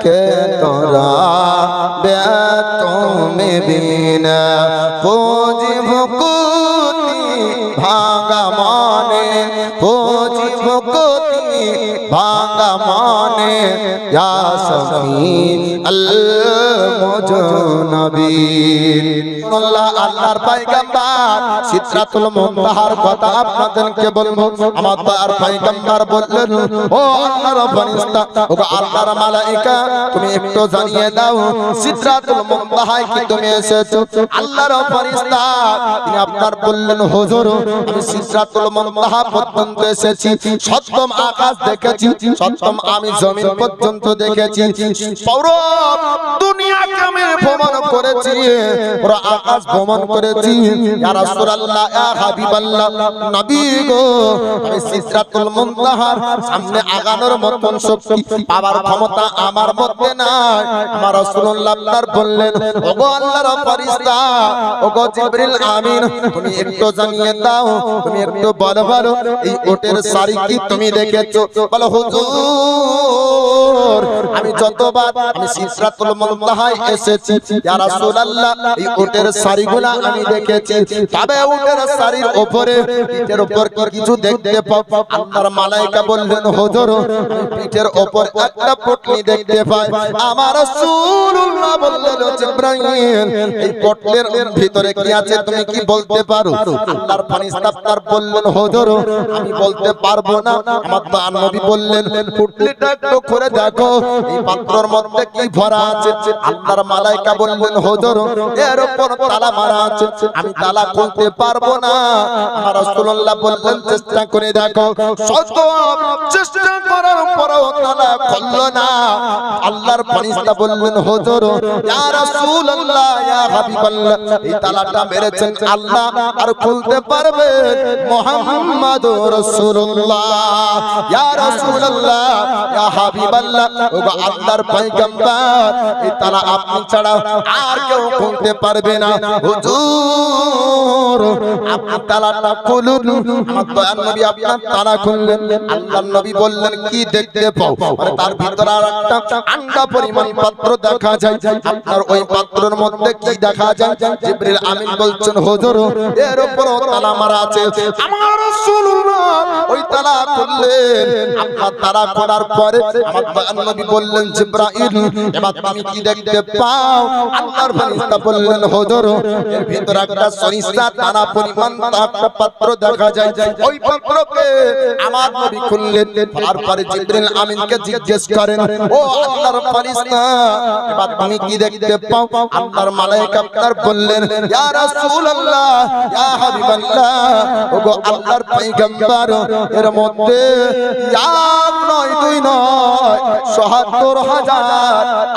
কে তোরা তুমি বিনা পুঁজি ভুকুতি ভাঙা মনে পুঁজি ভুকুতি ভাঙা মনে ইয়া শাফিআল মুজনাবিন আল্লাহর পয়গম্বর সিদরাতুল মুনতাহার কথা আপনাদেরকে বলবো আমার তার পয়গম্বর বললেন ও আল্লাহর ফেরেশতা ও আল্লাহর মালায়েকা তুমি একটু জানিয়ে দাও সিদরাতুল মুনতাহায় কি তুমি এসেছো আল্লাহর ফেরেশতা তিনি আপনার বললেন হুজুর আমি সিদরাতুল মুনতাহা পর্যন্ত এসেছি সপ্তম আকাশ দেখেছি সপ্তম আমি জমিন পর্যন্ত দেখেছি পুরো দুনিয়াকে আমি ভ্রমণ করেছি পুরো আকাশ ভ্রমণ করেছি ইয়া রাসূলুল্লাহ ইয়া হাবিবাল্লাহ নবী গো আমি সিদরাতুল মুনতাহার সামনে আগানোর মতন শক্তি পাওয়ার ক্ষমতা আমার মধ্যে নাই আমার রাসূলুল্লাহ আপনার বললেন ওগো আল্লাহর ফেরেশতা ওগো জিবরিল আমিন তুমি একটু জানিয়ে দাও তুমি একটু বলো বলো এই ওটের সারি কি তুমি দেখেছো বলো হুজুর আমি যতবার আমি সিদরাতুল মুনতাহায় এসেছি ইয়া রাসূলুল্লাহ এই ওটের সারিগুলা আমি দেখেছি তবে ওটের সারির উপরে পিঠের উপর কি কিছু দেখতে পাও আল্লাহর মালায়েকা বললেন হুজুর পিঠের উপর একটা পটলি দেখতে পাই আমার রাসূলুল্লাহ বললেন জিবরাইল এই পটলের ভিতরে কি আছে তুমি কি বলতে পারো আল্লাহর ফেরেশতা আপনার বললেন হুজুর আমি বলতে পারবো না আমার তো নবী বললেন পটলিটা একটু খুলে দেখো এই পাত্রের মধ্যে কি ভরা আছে আল্লাহর মালায়েকা বললেন হুজুর এর উপর তালা মারা আছে আমি তালা খুলতে পারবো না আমার রাসূলুল্লাহ বললেন চেষ্টা করে দেখো শত চেষ্টা করার পরও তালা খুললো না আল্লাহর ফেরেশতা বললেন হুজুর ইয়া রাসূলুল্লাহ ইয়া হাবিবাল্লাহ এই তালাটা মেরেছেন আল্লাহ আর খুলতে পারবে মুহাম্মাদুর রাসূলুল্লাহ ইয়া রাসূলুল্লাহ ইয়া হাবিবাল্লাহ ও আল্লাহর পয়গম্বর এই তালা আপনি ছাড়া আর কেউ খুলতে পারবে না হুজুর আপনি তালাটা খুলুন আমার দয়ার নবী আপনার তালা খুললেন আল্লাহর নবী বললেন কি দেখতে পাও আর তার ভিতরে আরেকটা আন্ডা পরিমাণ পাত্র দেখা যায় আপনার ওই পাত্রের মধ্যে কি দেখা যায় জিবরিল আমিন বলছেন হুজুর এর উপর তালা মারা আছে আমার রাসূলুল্লাহ ওই তালা খুললেন আপনার তালা খোলার পরে আমার দয়ার নবী বললেন জিবরাইল এবার তুমি কি দেখতে পাও আল্লাহর ফেরেশতা বললেন হুজুর এর ভিতরে একটা সরিষা দানা পরিমাণ একটা পাত্র দেখা যায় ওই পাত্রকে আমার নবী খুললেন তারপরে জিবরিল আমিনকে জিজ্ঞেস করেন ও আল্লাহর ফেরেশতা এবার তুমি কি দেখতে পাও আল্লাহর মালায়েকা আপনার বললেন ইয়া রাসূলুল্লাহ ইয়া হাবিবাল্লাহ ওগো আল্লাহর পয়গম্বর এর মধ্যে এক নয় দুই নয় ৭৭,০০০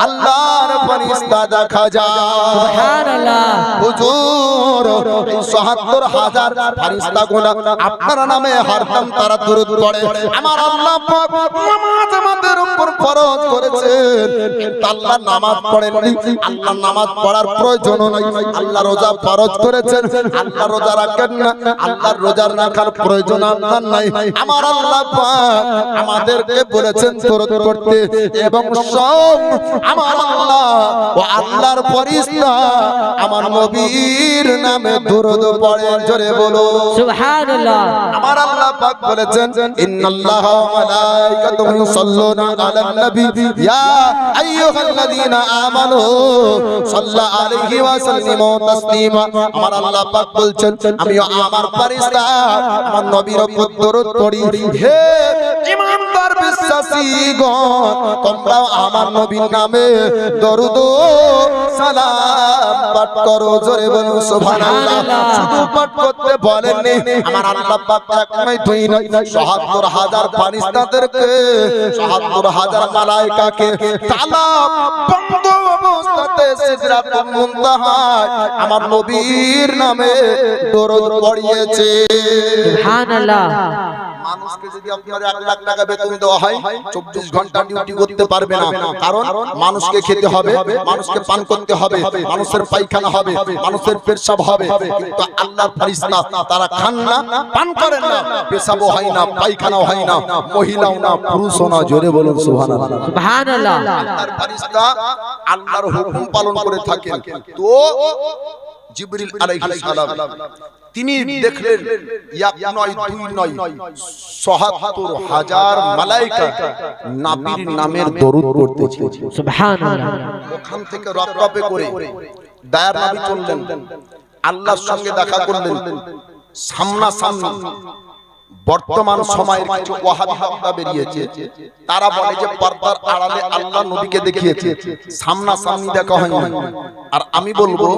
আল্লাহর ফেরেশতা দেখা যায় সুবহানাল্লাহ হুজুর এই ৭৭,০০০ ফেরেশতাগুলো আপনার নামে হরদম তারা দরুদ পড়ে আমার আল্লাহ পাক নামাজ আমাদের উপর ফরজ করেছেন আল্লাহ নামাজ পড়েননি আল্লাহ নামাজ পড়ার প্রয়োজন নাই আল্লাহ রোজা ফরজ করেছেন আল্লাহ রোজা রাখেন না আল্লাহর রোজা রাখার প্রয়োজন আপনার নাই আমার আল্লাহ পাক আমাদেরকে বলেছেন দরুদ পড়তে এবং সব আমার আল্লাহ ও আল্লাহর ফেরেশতা আমার নবীর নামে দরুদ পড়ে জোরে বলো সুবহানাল্লাহ আমার আল্লাহ পাক বলেছেন ইন্নাল্লাহা ওয়া মালাইকাতুহু ইউসাল্লুনা আলান নবী ইয়া আইয়ুহাল্লাযীনা আমানু সাল্লা আলাইহি ওয়া সাল্লিমু তাসলিমা আমার আল্লাহ পাক বলছেন আমিও আমার ফেরেশতা আমার নবীর উপর দরুদ পড়ি হে ঈমানদার বিশ্বাসীগণ তোমরা আমার নবীর নামে দরুদ ও সালাম পাঠ করো জোরে বলো সুবহানাল্লাহ শুধু পাঠ করতে বলেননি আমার আল্লাহ পাক এক নয় দুই নয় ৭৭,০০০ ফেরেশতাদেরকে ৭৭,০০০ মালায়েকাকে তালা বন্ধ অবস্থাতে সিদরাতুল মুনতাহায় আমার নবীর নামে দরুদ পড়িয়েছে সুবহানাল্লাহ মানুষকে যদি আপনার 1 লাখ টাকা বেতন দেওয়া হয় 24 ঘন্টা ডিউটি করতে পারবে না, কারণ মানুষকে খেতে হবে, মানুষকে পান করতে হবে, মানুষের পায়খানা হবে, মানুষের পেশাব হবে, কিন্তু আল্লাহর ফেরেশতা তারা খান না, পান করেন না, পেশাবও হয় না, পায়খানাও হয় না, মহিলাও না, পুরুষও না। জোরে বলুন সুবহানাল্লাহ। সুবহানাল্লাহ। আল্লাহর ফেরেশতা আল্লাহর হুকুম পালন করে থাকেন। তো জিবরিল আলাইহিস সালাম তিনি দেখলেন 1 নয় 2 নয় ৭৭,০০০ মালায়েকা নবীর নামের দরুদ পড়তেছে। সুবহানাল্লাহ। ওখান থেকে রপরপে করে দয়ার নবী চললেন, আল্লাহর সঙ্গে দেখা করলেন সামনাসামনি। বর্তমান সময়ের কিছু ওয়াহাবি বক্তা বেরিয়েছে, তারা বলে যে পর্দার আড়ালে আল্লাহ নবীকে দেখিয়েছে, সামনাসামনি দেখা হয়নি। আর আমি বলবো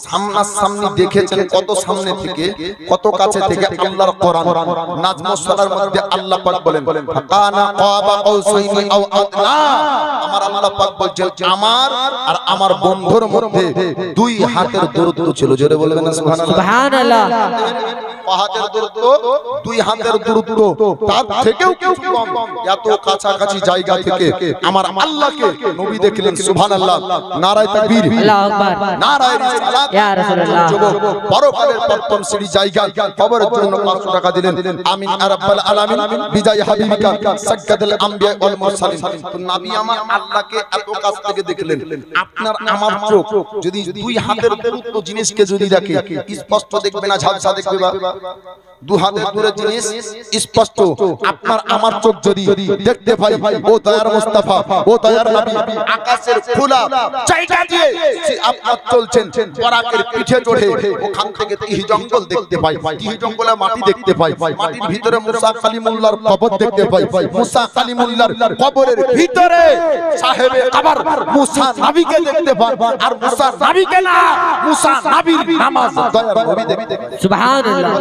সামনাসামনি দেখেছেন, কত সামনে থেকে, কত কাছে থেকে। আল্লাহর কোরআন নাজমুস সালার মধ্যে আল্লাহ পাক বলেন ফাকানা কাবা কাউসাইনি আও আদনা। আমার আল্লাহ পাক বলেন আমার আর আমার বন্ধুর মধ্যে 2 হাতের দূরত্ব ছিল। জোরে বলবেন না সুবহানাল্লাহ। সুবহানাল্লাহ। হাতের দূরত্ব 2 হাতের দূরত্ব, তার থেকেও কিছু কম। এত কাছাকাছি জায়গা থেকে আমার আল্লাহকে নবী দেখলেন। সুবহানাল্লাহ। নারায়ে তাকবীর, আল্লাহু আকবার, নারায়ে রিসালাত। ইয়া রাসূলুল্লাহ। পরকালের প্রথম শ্রেণী জায়গা কবরের জন্য 500 টাকা দিলেন। আমিন ইয়া রাব্বাল আলামিন বিদায় হাবিবিকা সাক্কাতুল আম্বিয়া ওয়াল মুরসালিন। তো নবী আমার আল্লাহকে এত কাছ থেকে দেখলেন। আপনার আমার চোখ যদি 2 হাতের দূরত্ব জিনিসকে যদি দেখে, স্পষ্ট দেখবে না ঝাপসা দেখবে? 2 হাতের দূরের জিনিস স্পষ্ট। আপনার আমার চোখ যদি দেখতে পাই ও দয়ার মুস্তাফা, ও দয়ার নবী আকাশের খোলা জায়গা দিয়ে আপনার চলছেন, পরাকের পিঠে চড়ে ওখান থেকে তিহি জঙ্গল দেখতে পাই, তিহি জঙ্গলে মাটি দেখতে পাই, মাটির ভিতরে মুসা কালিমুল্লাহর কবর দেখতে পাই, মুসা কালিমুল্লাহর কবরের ভিতরে সাহেবে কবর মুসা নবীকে দেখতে পাই। আর মুসা নবীকে না, মুসা নবীর নামাজ দয়ার নবী দেখতে পাই। সুবহানাল্লাহ।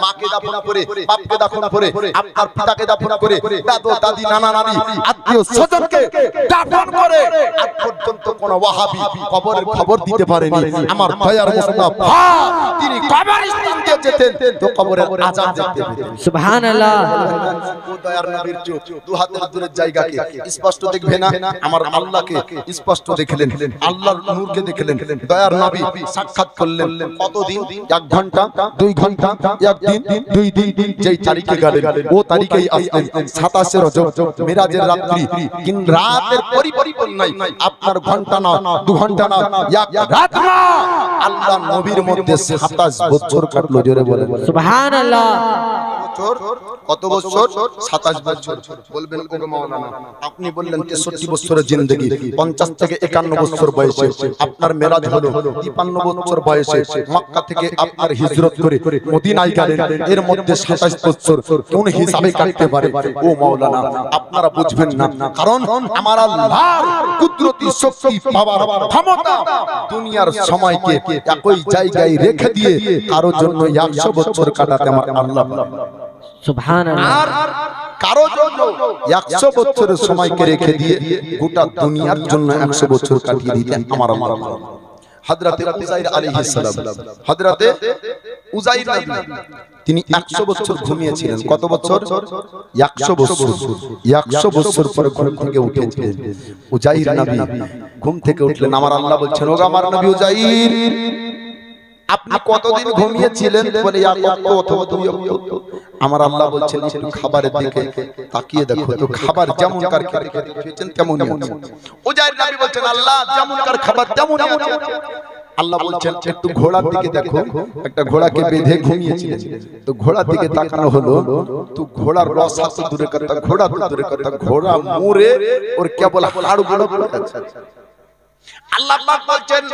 মাকে দাফন করে, বাপকে দাফন করে, আপনার পিতাকে দাফন করে, দাদু দাদি নানা নানি আত্মীয় স্বজনকে দাফন করে, আজ পর্যন্ত কোন ওয়াহাবি কবরের খবর দিতে পারেনি। আমার দয়ার মুস্তাফা তিনি কবরস্থান দিয়ে যেতেন তো কবরের আযাব দেখতে পেতেন। সুবহানাল্লাহ। ও দয়ার নবীর চোখ 2 হাতের দূরের জায়গাকে স্পষ্ট দেখবে না, আমার আল্লাহকে স্পষ্ট দেখলেন, আল্লাহর নূরকে দেখলেন। দয়ার নবী সাক্ষাৎ করলেন কতদিন? 1 ঘন্টা, 2 ঘন্টা, 1 দিন, 2 দিন। যেই তারিখে গেলেন ও তারিখেই আসলেন 27 রজব মিরাজের রাত্রি। কিন রাতের পরিপূর্ণ নাই, আপনার ঘন্টা না, 2 ঘন্টা না, 1 রাত না, আল্লাহ নবীর মধ্যে 27 বছর কাটলো। জোরে বলেন সুবহানাল্লাহ। কত বছর? 27 বছর। বলবেন ওগো মাওলানা আপনি বললেন 63 বছরের জিন্দেগি, 50 থেকে 51 বছর বয়সে আপনার মেরাজ হলো, 53 বছর বয়সে মক্কা থেকে আপনার হিজরত করে মদিনায় গেলেন, এর মধ্যে 27 বছর কোন হিসাবে কাটতে পারে? ও মাওলানা আপনারা বুঝবেন না, কারণ আমার আল্লাহর কুদরতি শক্তি পাওয়ার ক্ষমতা দুনিয়ার সময়কে একই জায়গায় রেখে দিয়ে কারোর জন্য 100 বছর কাটাতে আমার আল্লাহ সুবহানাল্লাহ। আর কারো জন্য 100 বছরের সময়কে রেখে দিয়ে গোটা দুনিয়ার জন্য 100 বছর কাটিয়ে দিতে আমার আল্লাহ। হযরতে উযাইর আলাইহিস সালাম, হযরতে উযাইর নবী তিনি 100 বছর ঘুমিয়েছিলেন। কত বছর? 100 বছর। 100 বছর পরে ঘুম থেকে উঠেছিলেন উযাইর নবী। ঘুম থেকে উঠলেন, আমার আল্লাহ বলছেন ওগো আমার নবী উযাইর আপনি কতদিন ঘুমিয়েছিলেন? বলে অথবা 2 অক্ত। আমার আল্লাহ বলছেন একটু খাবারের দিকে তাকিয়ে দেখো তো, খাবার যেমন কার খেয়েছেন তেমনই আছে। উযাইর নবী বলছেন আল্লাহ যেমন কার খাবার তেমনই আছে। আল্লাহ বলছেন একটু ঘোড়ার দিকে দেখো, একটা ঘোড়াকে বেঁধে ঘুমিয়েছিলেন, তো ঘোড়ার দিকে তাকানো হলো, তো ঘোড়ার রসা তো দূরে কথা, ঘোড়া তো দূরে কথা, ঘোড়া মরে ওর কেবল হাড়গুলো পড়ে যাচ্ছে। আল্লাহ পাক বলছেন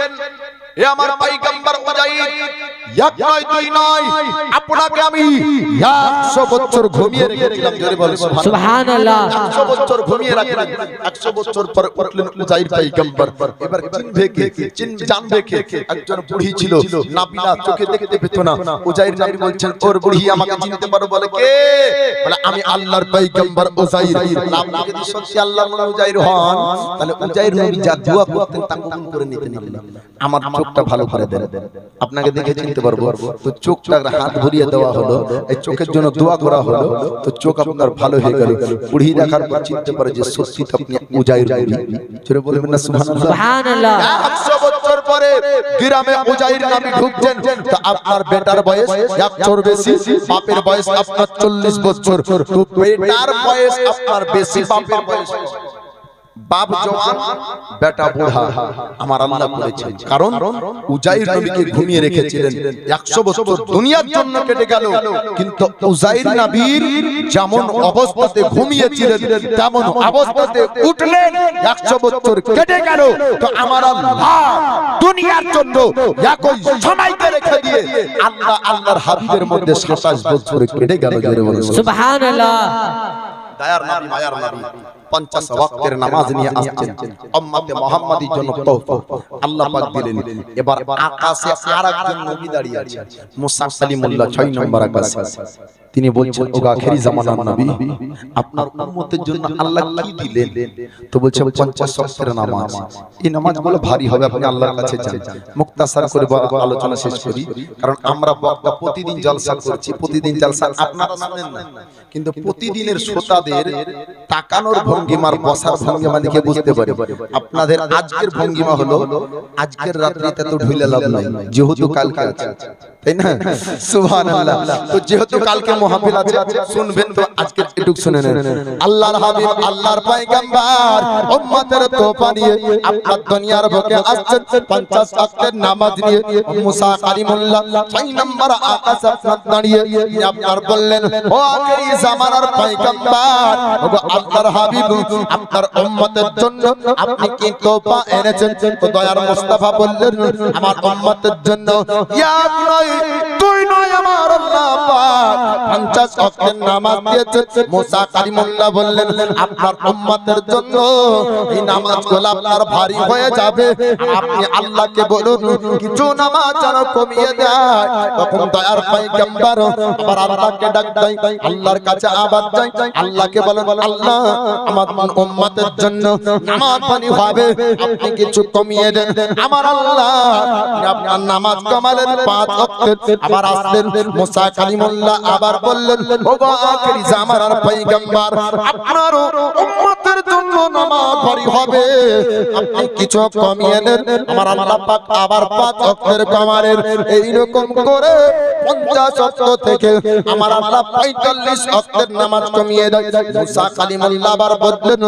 এ আমার পয়গম্বর উযাইর 1 নয় 2 নয়, আপনাকে আমি 100 বছর ঘুমিয়ে রেখেছিলাম। জোরে বলেন সুবহানাল্লাহ। 100 বছর ঘুমিয়ে রাখলেন। 100 বছর পর উঠলেন উযাইর পয়গম্বর। এবার জান দেখে একজন বুড়ি ছিল, নাবিনা, চোখে দেখতে পেত না। উযাইর নবী বলছেন ওর বুড়ি আমাকে চিনতে পারো? বলে কে? বলে আমি আল্লাহর পয়গম্বর উযাইর। নাম যদি সত্যি আল্লাহর উযাইর হন, তাহলে উযাইর নবী যা দোয়া করতেন তা নতুন করে নিতে নিলেন, আমার চোখটা ভালো করে দেন, আপনাকে দেখে চিনতে পারবো। তো চোখটা হাত ভরিয়ে দেওয়া হলো, এই চোখের জন্য দোয়া করা হলো, তো চোখ আপনার ভালো হয়ে গেল। বুড়ি দেখার পর চিনতে পারে যে সত্যি তো আপনি উজাইর নবী। জোরে বলবেন না সুবহানাল্লাহ। সুবহানাল্লাহ। 100 বছর পরে গ্রামে উজাইর নবী ঢুকছেন, তো আপনার বেটার বয়স 1 বছর বেশি, বাপের বয়স আপনার 40 বছর, তো বেটার বয়স আপনার বেশি, বাপের বয়স বাপ জওয়ান বেটা বুড়া আমার আল্লাহ করেছেন। কারণ উজাইর নবীকে ঘুমিয়ে রেখেছিলেন, 100 বছর দুনিয়ার জন্য কেটে গেল, কিন্তু উজাইর নবীর যেমন অবস্থাতে ঘুমিয়েছিলেন তেমন অবস্থাতে উঠলেন, 100 বছর কেটে গেল, তো আমার আল্লাহ দুনিয়ার জন্য একই সময়কে রেখে দিয়ে আল্লাহ আল্লাহর হাবিবের মধ্যে 27 বছর কেটে গেল। জোরে বলুন সুবহানাল্লাহ। দয়ার নবী মায়ার নবী 50 ওয়াক্তের নামাজ নিয়ে আসছেন উম্মতে মুহাম্মাদির জন্য তওফা আল্লাহ পাক দিলেন। এবার আকাশে আরেকজন নবী দাঁড়িয়ে আছেন, মুসা কালিমুল্লাহ 6 নম্বর আকাশে। তিনি বলছেন, ও আখেরি জামানার নবী, আপনার উম্মতের জন্য আল্লাহ কি দিলেন? তো বলছেন 50 ওয়াক্তের নামাজ। এই নামাজগুলো ভারী হবে, আপনি আল্লাহর কাছে যান। মুক্তাসার করে আলোচনা শেষ করি, কারণ আমরা বক্তা প্রতিদিন জলসা করছি, প্রতিদিন জলসা আপনারা শুনেন না, কিন্তু প্রতিদিনের শ্রোতাদের তাকানোর ভঙ্গিমার বসার ভঙ্গিমা দেখে বুঝতে পারি আপনাদের আজকের ভঙ্গিমা হলো আজকের রাত্রিতে তো ঢুলে লাভ নাই, যেহেতু কালকে আছে, তাই না? সুবহানাল্লাহ। তো যেহেতু কালকে মাহফিল আছে, শুনবেন, তো আজকে একটু শুনে নেন। আল্লাহর হাবিব আল্লাহর পয়গম্বর উম্মতের তোফা নিয়ে আপনার দুনিয়ার বুকে আসছেন 50 ওয়াক্তের নামাজ নিয়ে। মুসা কালিমুল্লাহ 6 নম্বর আকাশ আপনার দাঁড়িয়ে আপনার বললেন, ও আখেরি জামানার পয়গম্বর, ও আল্লাহর হাবিব, আপনার উম্মতের জন্য আপনি কি তোফা এনেছেন? তো দয়ার মুস্তাফা বললেন, আমার উম্মতের জন্য এক নয় দুই নয় আমার আল্লাহ পাক 50 ওয়াক্তের নামাজ দিয়েছেন। মুসা কালিমুল্লাহ বললেন, আপনার উম্মতের জন্য এই নামাজগুলো আপনার ভারী হয়ে যাবে, আপনি আল্লাহকে বলুন কিছু নামাজ যেন কমিয়ে দেয়। তখন দয়ার পয়গম্বর আবার আল্লাহকে ডাক দেয়, আল্লাহর কাছে আবার যায়, আল্লাহকে বলেন, আল্লাহ আমার উম্মতের জন্য নামাজ ভারী হবে, আপনি কিছু কমিয়ে দেন। আমার আল্লাহ আপনার নামাজ কমালেন 5 ওয়াক্ত। আবার আসলেন মুসা কালিমুল্লাহ আবার বললেন, ও গো আখেরি জামানার পয়গম্বর, আপনার উম্মতের জন্য নামাজ ভারী হবে, আপনি কিছু কমিয়ে দেন। আমার আল্লাহ পাক আবার 5 ওয়াক্তের কমালেন। এই রকম করে 50 ওয়াক্ত থেকে আমার আল্লাহ 45 ওয়াক্তের নামাজ কমিয়ে দেয়। মুসা কালিমুল্লাহ আবার বললেন,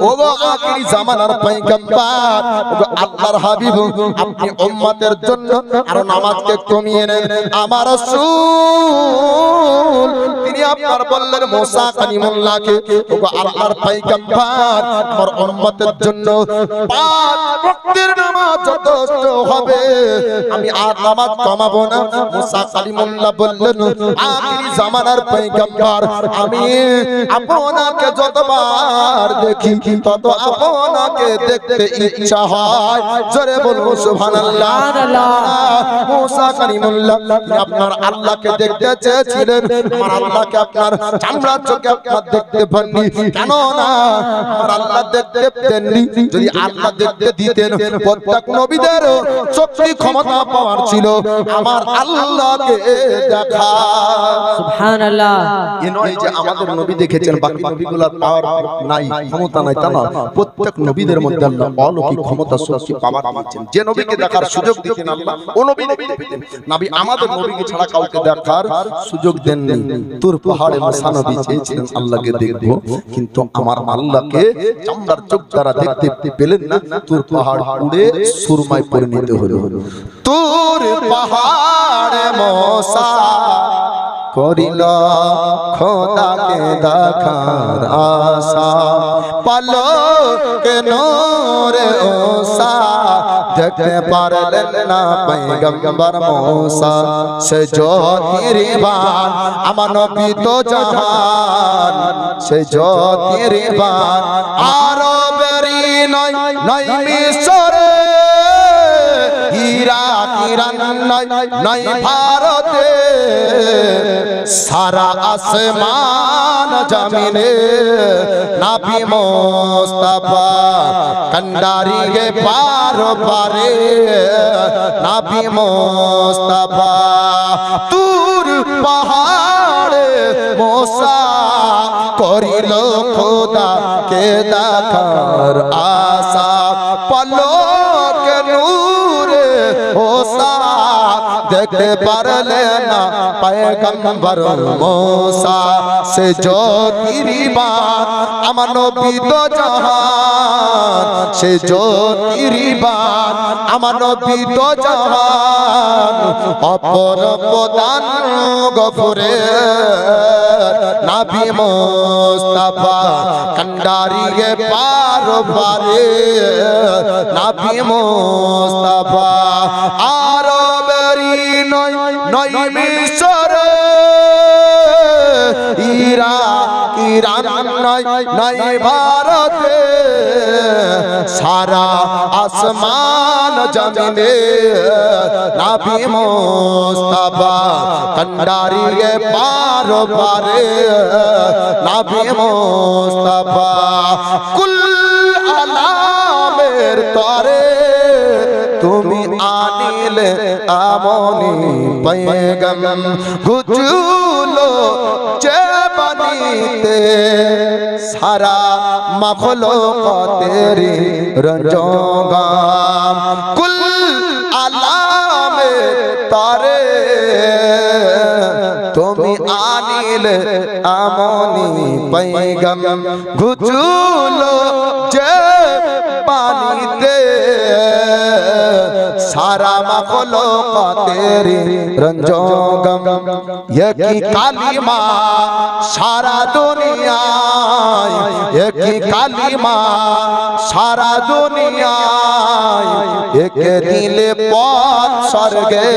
ও গো আখেরি জামানার পয়গম্বর, ও গো আল্লাহর হাবিব, আপনি উম্মতের জন্য আরো নামাজকে কমিয়ে নেন। আমার রাসূল তিনি আপনার বললেন মুসা কালিমুল্লাহকে, ও গো আল্লাহর পয়গম্বর, আমার উম্মতের জন্য 5 ওয়াক্তের নামাজ যথেষ্ট হবে, আমি আর নামাজ কমাবো না। মুসা কালিমুল্লাহ বললেন, আখেরি জামানার পয়গম্বর, আমি আপনাকে যতবার দেখি তত আপনাকে দেখতে ইচ্ছা হয়। জোরে বলবো সুবহানাল্লাহ। মুসা কালিমুল্লাহ আপনার আল্লাহকে দেখতে চেয়েছিলেন, আমার আল্লাহকে আপনার চামড়ার চোখে আপনার দেখতে পাননি, কেন না আমার আল্লাহ দেখতে দেননি। যদি আল্লাহ দেখতে দিতেন, প্রত্যেক নবীদের শক্তি ক্ষমতা পাওয়ার ছিল আমার আল্লাহকে দেখা। সুবহানাল্লাহ। এ নয় যে আমাদের নবী দেখেছেন, বাকি নবীগুলোর পাওয়ার নাই, ক্ষমতা নাই, তা না। প্রত্যেক নবীদের মধ্যে আল্লাহ অলৌকিক ক্ষমতা শক্তি পাওয়ার দিয়েছেন। যে নবীকে দেখার সুযোগ দিতেন আল্লাহ, ও নবী দেখতে পেতেন। নবী আমাদের নবীকে ছাড়া কাউকে দেখার সুযোগ দেননি। তুর পাহাড়ে মুসা নবী চেয়েছিলেন আল্লাহকে দেখবো, কিন্তু আমার আল্লাহকে চামড়ার চোখ দ্বারা দেখতে পেলেন না। তুর পাহাড় পুড়ে সুরমায় পরিণত হলো। তুর পাহাড়ে মুসা করিল খোদাকে দেখার আশা, পালকে নূরে ওসা দেখতে পারলেন না পয়গম্বর মুসা। সে জ্যোতির্বাণ আমার নবী তো জাহান, সে জ্যোতির্বাণ আরবেরই নয় নয় মিশরে, ইরাক ইরান নাই ভারতে সারা আসমান জমিনে নবী মুস্তাফা कंडारी के पार पारे नबी मुस्ताफा दूर पहाड़ मोसा करिल खुदा के देखार आशा पलक नूर ओसा देखते पारले ना पैगंबर मूसा से जो तेरी बात अमन नबी दो जहान से जो तेरी बात अमन नबी दो जहान अपर प्रदान गफुरे नबी मुस्ताफा कंडारी के पार पारे नबी मुस्ताफा आरबेरी नई मिसरे इराक इरान नई भारते सारा आसमान जमीने नबी मुस्ताफा कंडारी के पार पारे नबी मुस्ताफा कुल आलामेर तरे তুমি আনিলে আমনি पैगम গুজুলো যে বানিতে সারা মখলুক তেরি রঞ্জগাম কুল আলামে তারে তুমি আনিলে আমনি पैगम গুজুলো যে বানিতে सारा मखलूक तेरी रंजोगम ये की कालिमा सारा दुनिया ये की कालिमा सारा दुनिया एक दिले पथ स्वर्गे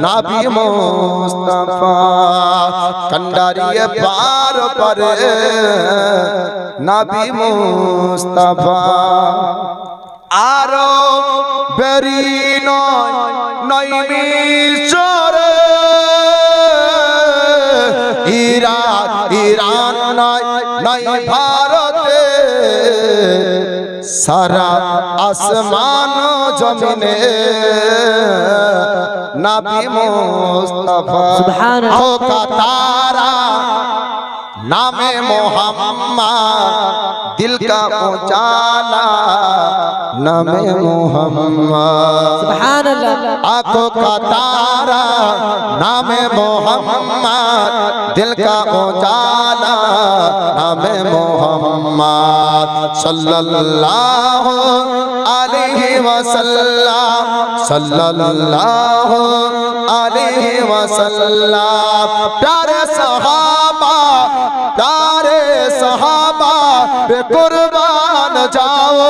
नबी मुस्ताफा कंडारी पार परे नबी मुस्ताफा आरो बेरी नई मिसरे इराक इरान नई भारते सारा आसमान जमीने नबी मुस्ताफा सुभान हो का तारा नामे मोहम्मद दिल का उजाला नामे मोहम्मद सुभान अल्लाह आंखों का तारा नामे मोहम्मद दिल का उजाला नामे मोहम्मद सल्लल्लाहु अलैहि वसल्लम सल्लल्लाहु अलैहि वसल्लम प्यारे सहाबा पे कुर्बान जाओ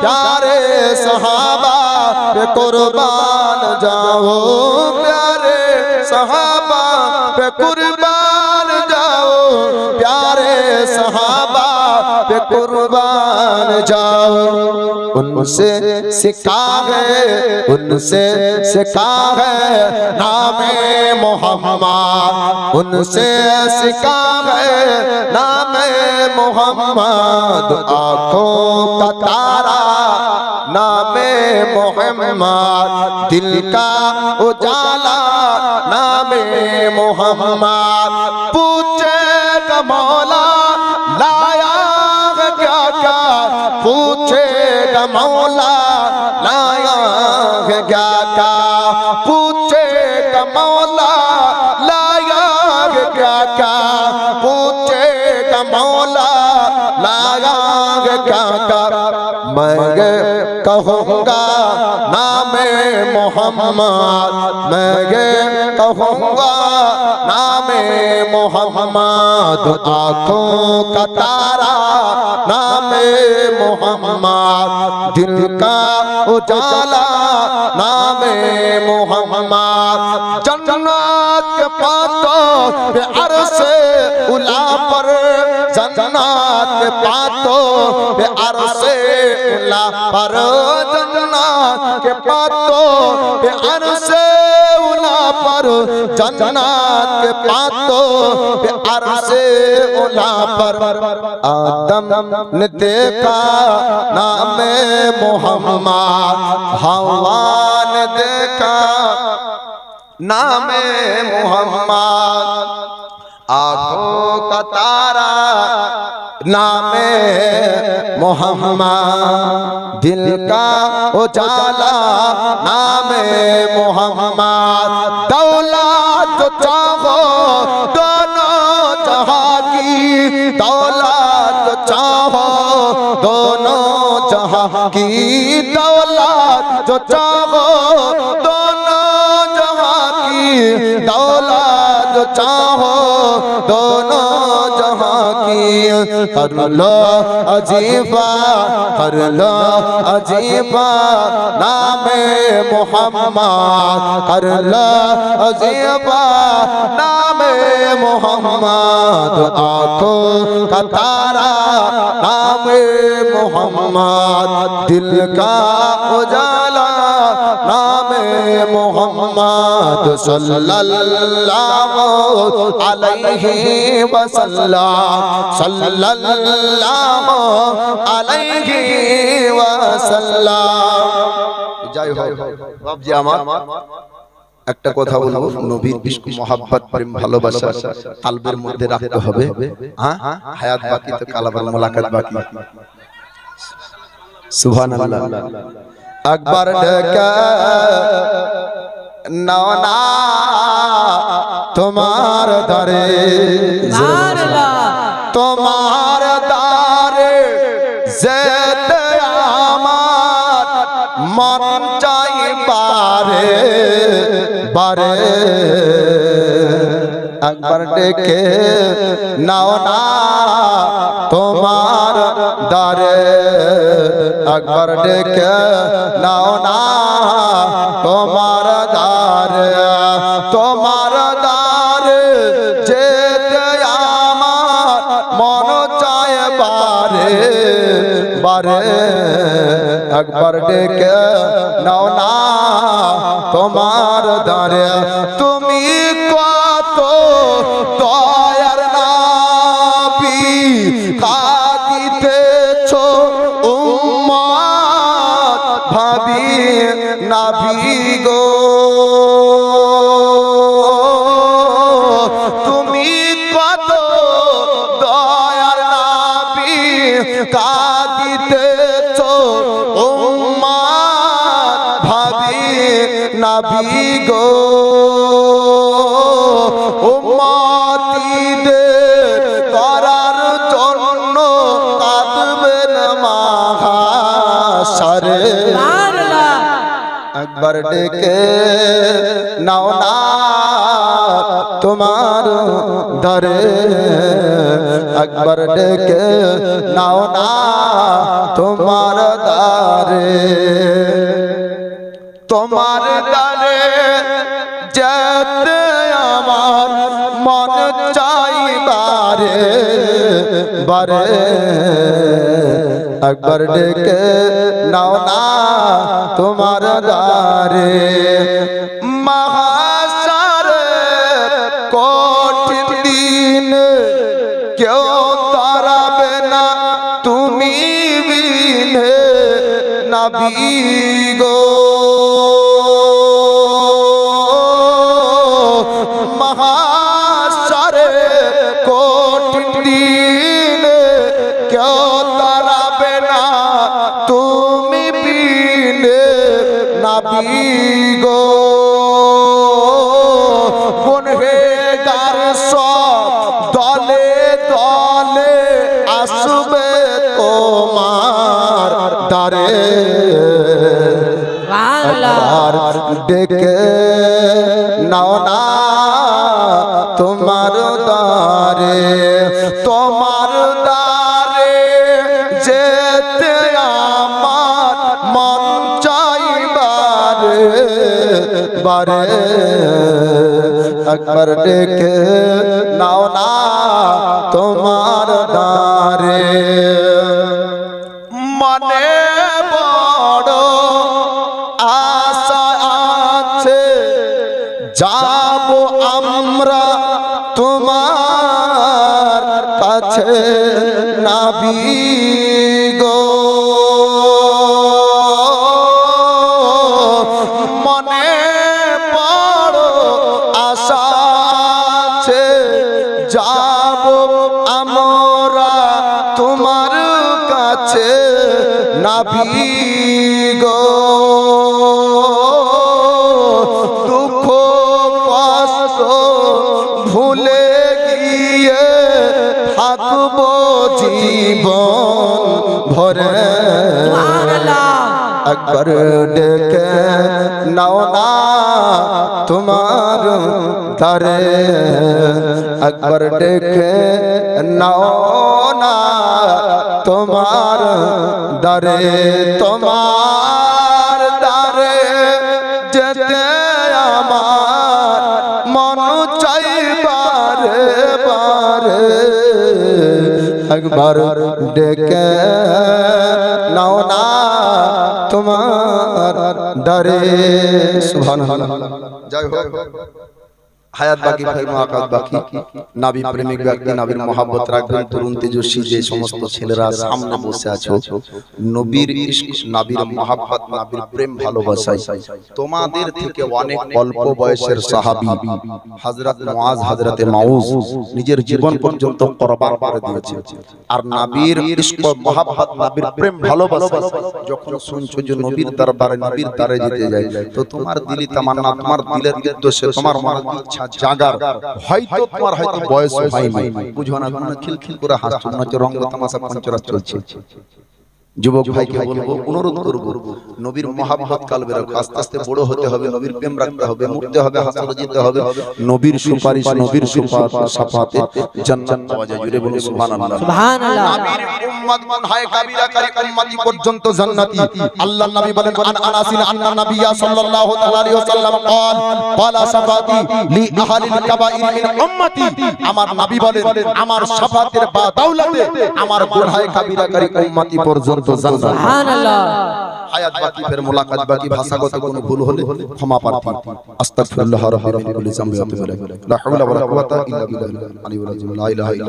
प्यारे सहाबा पे कुर्बान जाओ प्यारे सहाबा पे कुर्बान जाओ प्यारे सहाबा पे कुर्बान जाओ उनसे सिखा है नामे मोहम्मद उनसे सिखा है नामे मोहम्मद आँखों का तारा नामे मोहम्मद दिल का उजाला नामे मोहम्मद पूछेगा मौला लाया है क्या क्या पूछेगा मौला लाया है क्या क्या पूछेगा मौला लाया है क्या क्या पूछेगा मौला लाया है क्या क्या मैं कहूँगा नामे मोहम्मद मैं कहूँगा नामे मोहम्मद आँखों का तारा नामे मोहम्मद दिल का उजाला नामे मोहम्मद जन्नत के पातों पे अरसे उला पर जन्नत के पातों पे अरसे ला पर जन्नत के पातो प्यार से उला पर जन्नत के पातो प्यार से उला पर आदम ने देखा नाम मोहम्मद हवा ने देखा नाम मोहम्मद आँखों का तारा नाम मोहम्मद दिल का उजाला नाम मोहम्मद दौलत तो चाहो दोनों जहां की दौलत तो चाहो दोनों जहां की दौलत जो चाहो दोनों जहां की दौलत जो चाहो दोनों जहां की कर लो अजीबा कर लो अजीबा नाम मोहम्मद कर लो अजीबा नाम मोहम्मद आँखों का तारा नाम मोहम्मद दिल का उजाला नाम मोहम्मद सल्लल्लाहु अलैहि वसल्लम सल्लल्लाहु अलैहि वसल्लम जय हो बाप जी আমার একটা কথা বলবো নবীর ইশক মোহাব্বত প্রেম ভালোবাসা কলবের মধ্যে রাখতে হবে হ্যাঁ হায়াত বাকি তো কালাবার মুলাকাত বাকি সুবহানাল্লাহ আকবার ঢাকা নওনা তোমার দরে তোমার দারে যেতে আমার মন চাই বারে বারে একবার ডেকে নাও না তোমার দারে একবার ডেকে নাও না তোমার দারে তোমার দারে যেতে আমার মন চায় বারে বারে একবার ডেকে নাও না তোমার দারে তুমি কত দয়ার নবী কাঁদিতেছো উম্মত ভাবি নবী গো তুমি কত দয়ার নবী কাঁদিতেছো উম্মত ভাবি নবী গো উম্মতীদের করার জন্য কাঁদবেন মাহশরে একবার ডেকে নাও না তোমার ধরে একবার ডেকে নাও না তোমার দারে তোমার দারে যেতে আমার মন চাই বারে বারে একবার ডেকে নাও না তোমার দারে মহাশারে কঠিন দিন কেউ তারাবে না তুমি বিনে নবী গো মহাশারে কঠিন দিন কেউ তারাবে না তুমি বিনে নবী গো গুনহেগার সব দলে দলে আসবে তোমার দারে আর ডেকে নাও না তোমার দারে তোমার দারে যেতে আমার মন চাই বারে বারে একবার ডেকে নাও না তোমার দারে মন মনে বড় আশা আছে যাব আমরা তোমার কাছে নবী গো মনে বড় আশা আছে যাব আমরা তোমার কাছে নবী গো দুঃখ কষ্ট ভুলে গিয়ে থাকবো জীবন ভরে একবার ডেকে নাও না তোমার দ্বারে একবার ডেকে নাও না তোমার দ্বারে তোমার দ্বারে যেতে আমার মন চাই বারে বারে একবার ডেকে নাও না তোমার দ্বারে সুবহানাল্লাহ জয় হোক হায়াত বাকি ভাই মুআক্কাদ বাকি নবী প্রেমিক ব্যক্তি নবীর মহব্বত রাখবেন তরুণ তেজস্বী যে সমস্ত ছেলেরা সামনে বসে আছো নবীর ইশক নবীর মহব্বত নবীর প্রেম ভালোবাসা তোমাদের থেকে অনেক অল্প বয়সের সাহাবী হযরত মুআজ হযরতে মাউজ নিজের জীবন পর্যন্ত কুরবান করে দিয়েছে আর নবীর ইশক মহব্বত নবীর প্রেম ভালোবাসা যখন শুনছো যে নবীর দরবারে নবীর দ্বারে যেতে যায় তো তোমার দিলি তামান্না তোমার দিলের উদ্দেশ্যে তোমার মনের ইচ্ছা জাগার হয়তো তোমার হয়তো বয়স হয়নি বুঝো না তোমরা খিলখিল করে হাসছো না যে রঙ্গ তামাশা পঞ্চরাত চলছে যুবক ভাইকে বলবো অনুরোধ করব নবীর মহব্বত কালবে রাখো আস্তে আস্তে বড় হতে হবে নবীর প্রেম রাখতে হবে মরতে হবে হাসরে যেতে হবে নবীর সুপারিশ নবীর শাফাতে জান্নাত পাওয়া যায় জুড়ে বলুন সুবহানাল্লাহ সুবহানাল্লাহ নবীর উম্মত মান হয় কাবীরাকারী উম্মতি পর্যন্ত জান্নাতি আল্লাহর নবী বলেন আন আনাসিন আন্না নবিয়্যা সাল্লাল্লাহু আলাইহি ওয়াসাল্লাম قال ক্বালা শাফাতি লি আহলিল কাবাইর মিন উম্মতি আমার নবী বলেন আমার শাফাতের বাদৌলতে আমার গুনাহে কাবীরাকারী উম্মতি পর্যন্ত সুবহানাল্লাহ হায়াত বাকি ফের মুলাকাত বাকি ভাষাগত কোনো ভুল হলে ক্ষমা প্রার্থী আস্তাগফিরুল্লাহ রাব্বিল মিন কুল্লি যামবি ওয়া আতুবু ইলাইহি লা হাওলা ওয়া লা কুওয়াতা ইল্লা বিল্লাহিল আলিয়্যিল আযীম লা ইলাহা ইল্লা